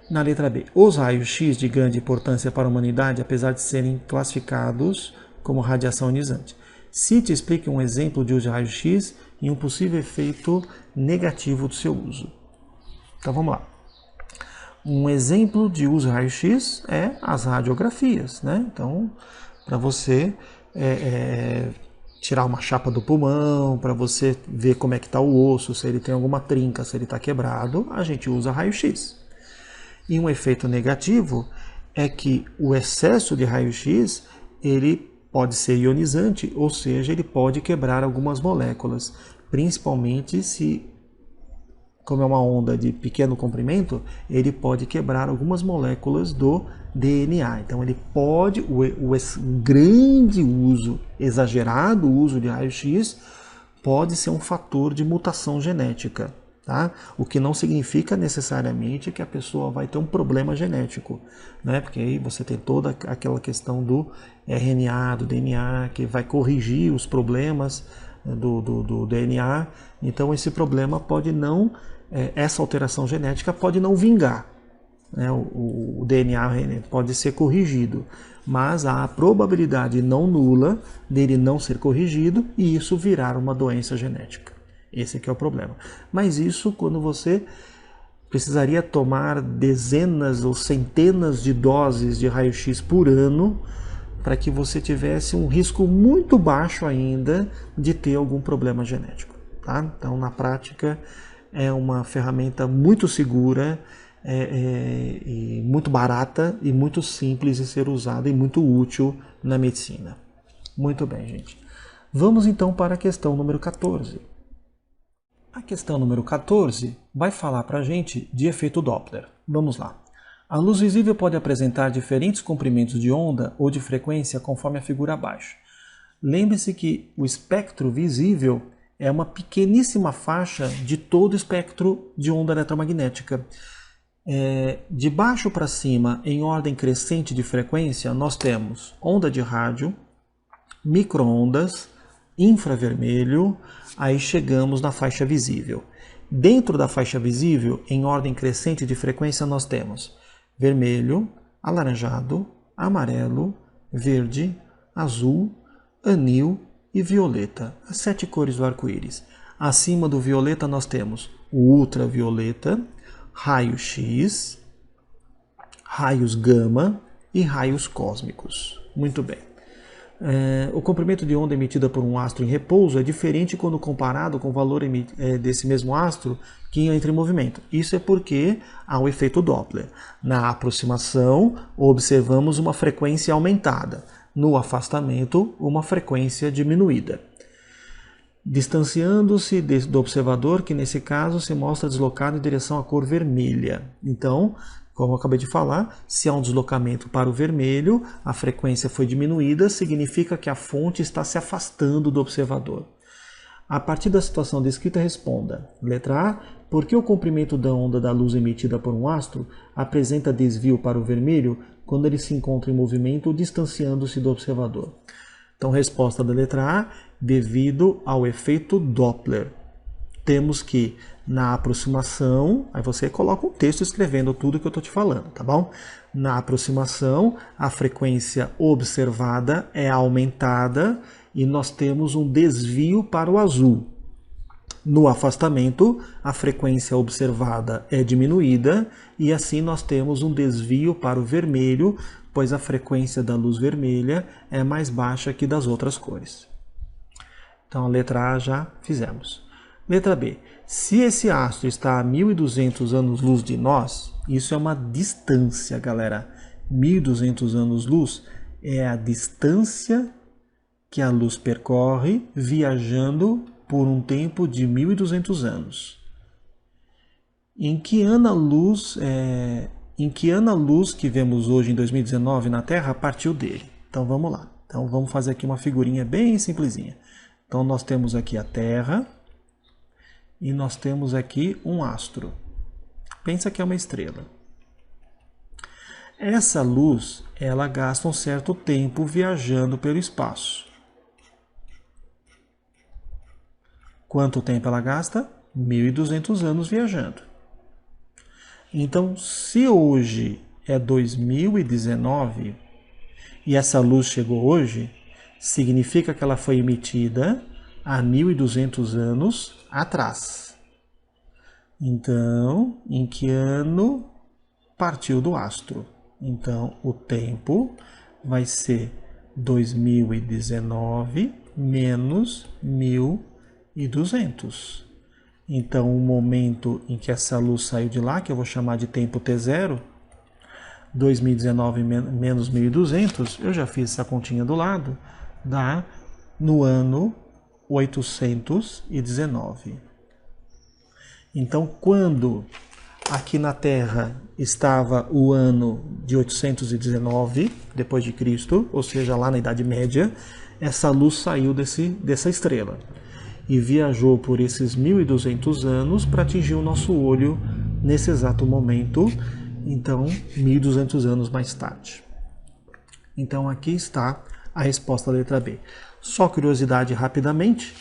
Na letra B, os raios-x de grande importância para a humanidade, apesar de serem classificados como radiação ionizante. Cite e explique um exemplo de uso de raio-x e um possível efeito negativo do seu uso. Então vamos lá. Um exemplo de uso de raio-x é as radiografias, né? Então, para você tirar uma chapa do pulmão, para você ver como é que está o osso, se ele tem alguma trinca, se ele está quebrado, a gente usa raio-x. E um efeito negativo é que o excesso de raio-x, ele pode ser ionizante, ou seja, ele pode quebrar algumas moléculas, principalmente se, como é uma onda de pequeno comprimento, ele pode quebrar algumas moléculas do DNA. Então ele pode, o grande uso, exagerado uso de raio-x, pode ser um fator de mutação genética. Tá? O que não significa necessariamente que a pessoa vai ter um problema genético, né? Porque aí você tem toda aquela questão do RNA, do DNA, que vai corrigir os problemas do DNA. Então esse problema pode não, essa alteração genética pode não vingar, né? O DNA pode ser corrigido, mas há a probabilidade não nula dele não ser corrigido e isso virar uma doença genética. Esse aqui é o problema. Mas isso quando você precisaria tomar dezenas ou centenas de doses de raio-x por ano para que você tivesse um risco muito baixo ainda de ter algum problema genético. Tá? Então, na prática, é uma ferramenta muito segura, e muito barata e muito simples de ser usada e muito útil na medicina. Muito bem, gente. Vamos então para a questão número 14. A questão número 14 vai falar para a gente de efeito Doppler. Vamos lá. A luz visível pode apresentar diferentes comprimentos de onda ou de frequência conforme a figura abaixo. Lembre-se que o espectro visível é uma pequeníssima faixa de todo o espectro de onda eletromagnética. De baixo para cima, em ordem crescente de frequência, nós temos onda de rádio, micro-ondas, infravermelho, aí chegamos na faixa visível. Dentro da faixa visível, em ordem crescente de frequência, nós temos vermelho, alaranjado, amarelo, verde, azul, anil e violeta, as 7 cores do arco-íris. Acima do violeta nós temos o ultravioleta, raio-x, raios gama e raios cósmicos. Muito bem. O comprimento de onda emitida por um astro em repouso é diferente quando comparado com o valor desse mesmo astro que entra em movimento. Isso é porque há o efeito Doppler. Na aproximação, observamos uma frequência aumentada. No afastamento, uma frequência diminuída. Distanciando-se do observador, que nesse caso se mostra deslocado em direção à cor vermelha. Então, como eu acabei de falar, se há um deslocamento para o vermelho, a frequência foi diminuída, significa que a fonte está se afastando do observador. A partir da situação descrita, responda. Letra A. Por que o comprimento da onda da luz emitida por um astro apresenta desvio para o vermelho quando ele se encontra em movimento ou distanciando-se do observador? Então, resposta da letra A, devido ao efeito Doppler. Temos que, na aproximação, aí você coloca um texto escrevendo tudo que eu estou te falando, tá bom? Na aproximação, a frequência observada é aumentada e nós temos um desvio para o azul. No afastamento, a frequência observada é diminuída e assim nós temos um desvio para o vermelho, pois a frequência da luz vermelha é mais baixa que das outras cores. Então a letra A já fizemos. Letra B. Se esse astro está a 1.200 anos-luz de nós, isso é uma distância, galera. 1.200 anos-luz é a distância que a luz percorre viajando por um tempo de 1.200 anos. Em que ano a luz que vemos hoje em 2019 na Terra partiu dele? Então vamos lá. Então vamos fazer aqui uma figurinha bem simplesinha. Então nós temos aqui a Terra e nós temos aqui um astro. Pensa que é uma estrela. Essa luz, ela gasta um certo tempo viajando pelo espaço. Quanto tempo ela gasta? 1.200 anos viajando. Então, se hoje é 2019 e essa luz chegou hoje, significa que ela foi emitida há 1.200 anos atrás. Então, em que ano partiu do astro? Então, o tempo vai ser 2019 menos 1.200. Então, o momento em que essa luz saiu de lá, que eu vou chamar de tempo T0, 2019 menos 1.200, eu já fiz essa continha do lado, dá no ano 819. Então, quando aqui na Terra estava o ano de 819 depois de Cristo, ou seja, lá na Idade Média, essa luz saiu dessa estrela e viajou por esses 1.200 anos para atingir o nosso olho nesse exato momento, então 1.200 anos mais tarde. Então aqui está a resposta da letra B. Só curiosidade rapidamente,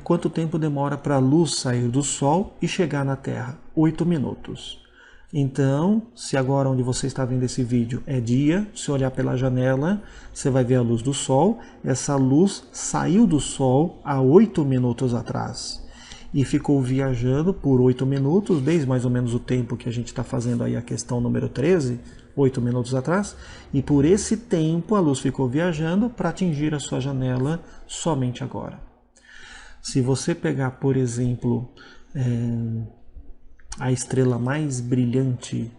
quanto tempo demora para a luz sair do Sol e chegar na Terra? 8 minutos. Então, se agora onde você está vendo esse vídeo é dia, se olhar pela janela, você vai ver a luz do Sol. Essa luz saiu do Sol há 8 minutos atrás e ficou viajando por 8 minutos, desde mais ou menos o tempo que a gente está fazendo aí a questão número 13, 8 minutos atrás, e por esse tempo a luz ficou viajando para atingir a sua janela somente agora. Se você pegar, por exemplo, a estrela mais brilhante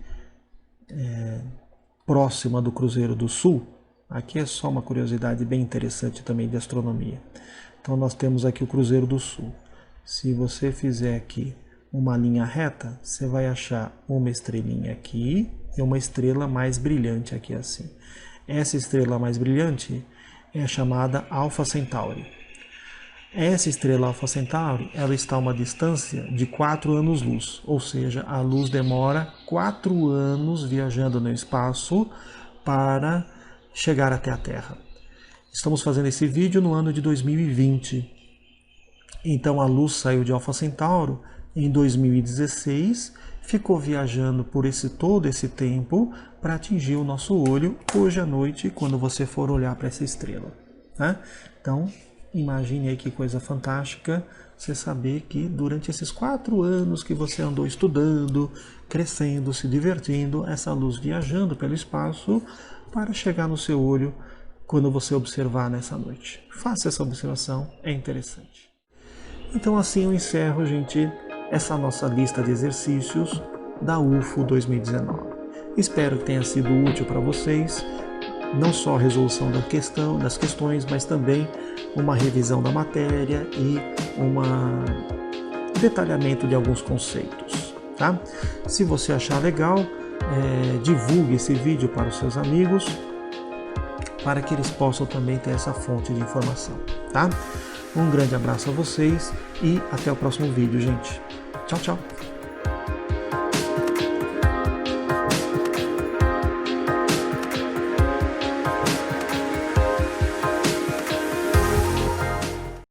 próxima do Cruzeiro do Sul, aqui é só uma curiosidade bem interessante também de astronomia. Então nós temos aqui o Cruzeiro do Sul. Se você fizer aqui uma linha reta, você vai achar uma estrelinha aqui e uma estrela mais brilhante aqui assim. Essa estrela mais brilhante é chamada Alpha Centauri. Essa estrela Alpha Centauri, ela está a uma distância de 4 anos-luz, ou seja, a luz demora 4 anos viajando no espaço para chegar até a Terra. Estamos fazendo esse vídeo no ano de 2020. Então a luz saiu de Alpha Centauri em 2016, ficou viajando por todo esse tempo para atingir o nosso olho hoje à noite, quando você for olhar para essa estrela, né? Então, imagine aí que coisa fantástica você saber que durante esses 4 anos que você andou estudando, crescendo, se divertindo, essa luz viajando pelo espaço para chegar no seu olho quando você observar nessa noite. Faça essa observação, é interessante. Então assim eu encerro, gente, essa nossa lista de exercícios da UFO 2019. Espero que tenha sido útil para vocês, não só a resolução das questões, mas também uma revisão da matéria e um detalhamento de alguns conceitos, tá? Se você achar legal, divulgue esse vídeo para os seus amigos, para que eles possam também ter essa fonte de informação, tá? Um grande abraço a vocês e até o próximo vídeo, gente. Tchau, tchau!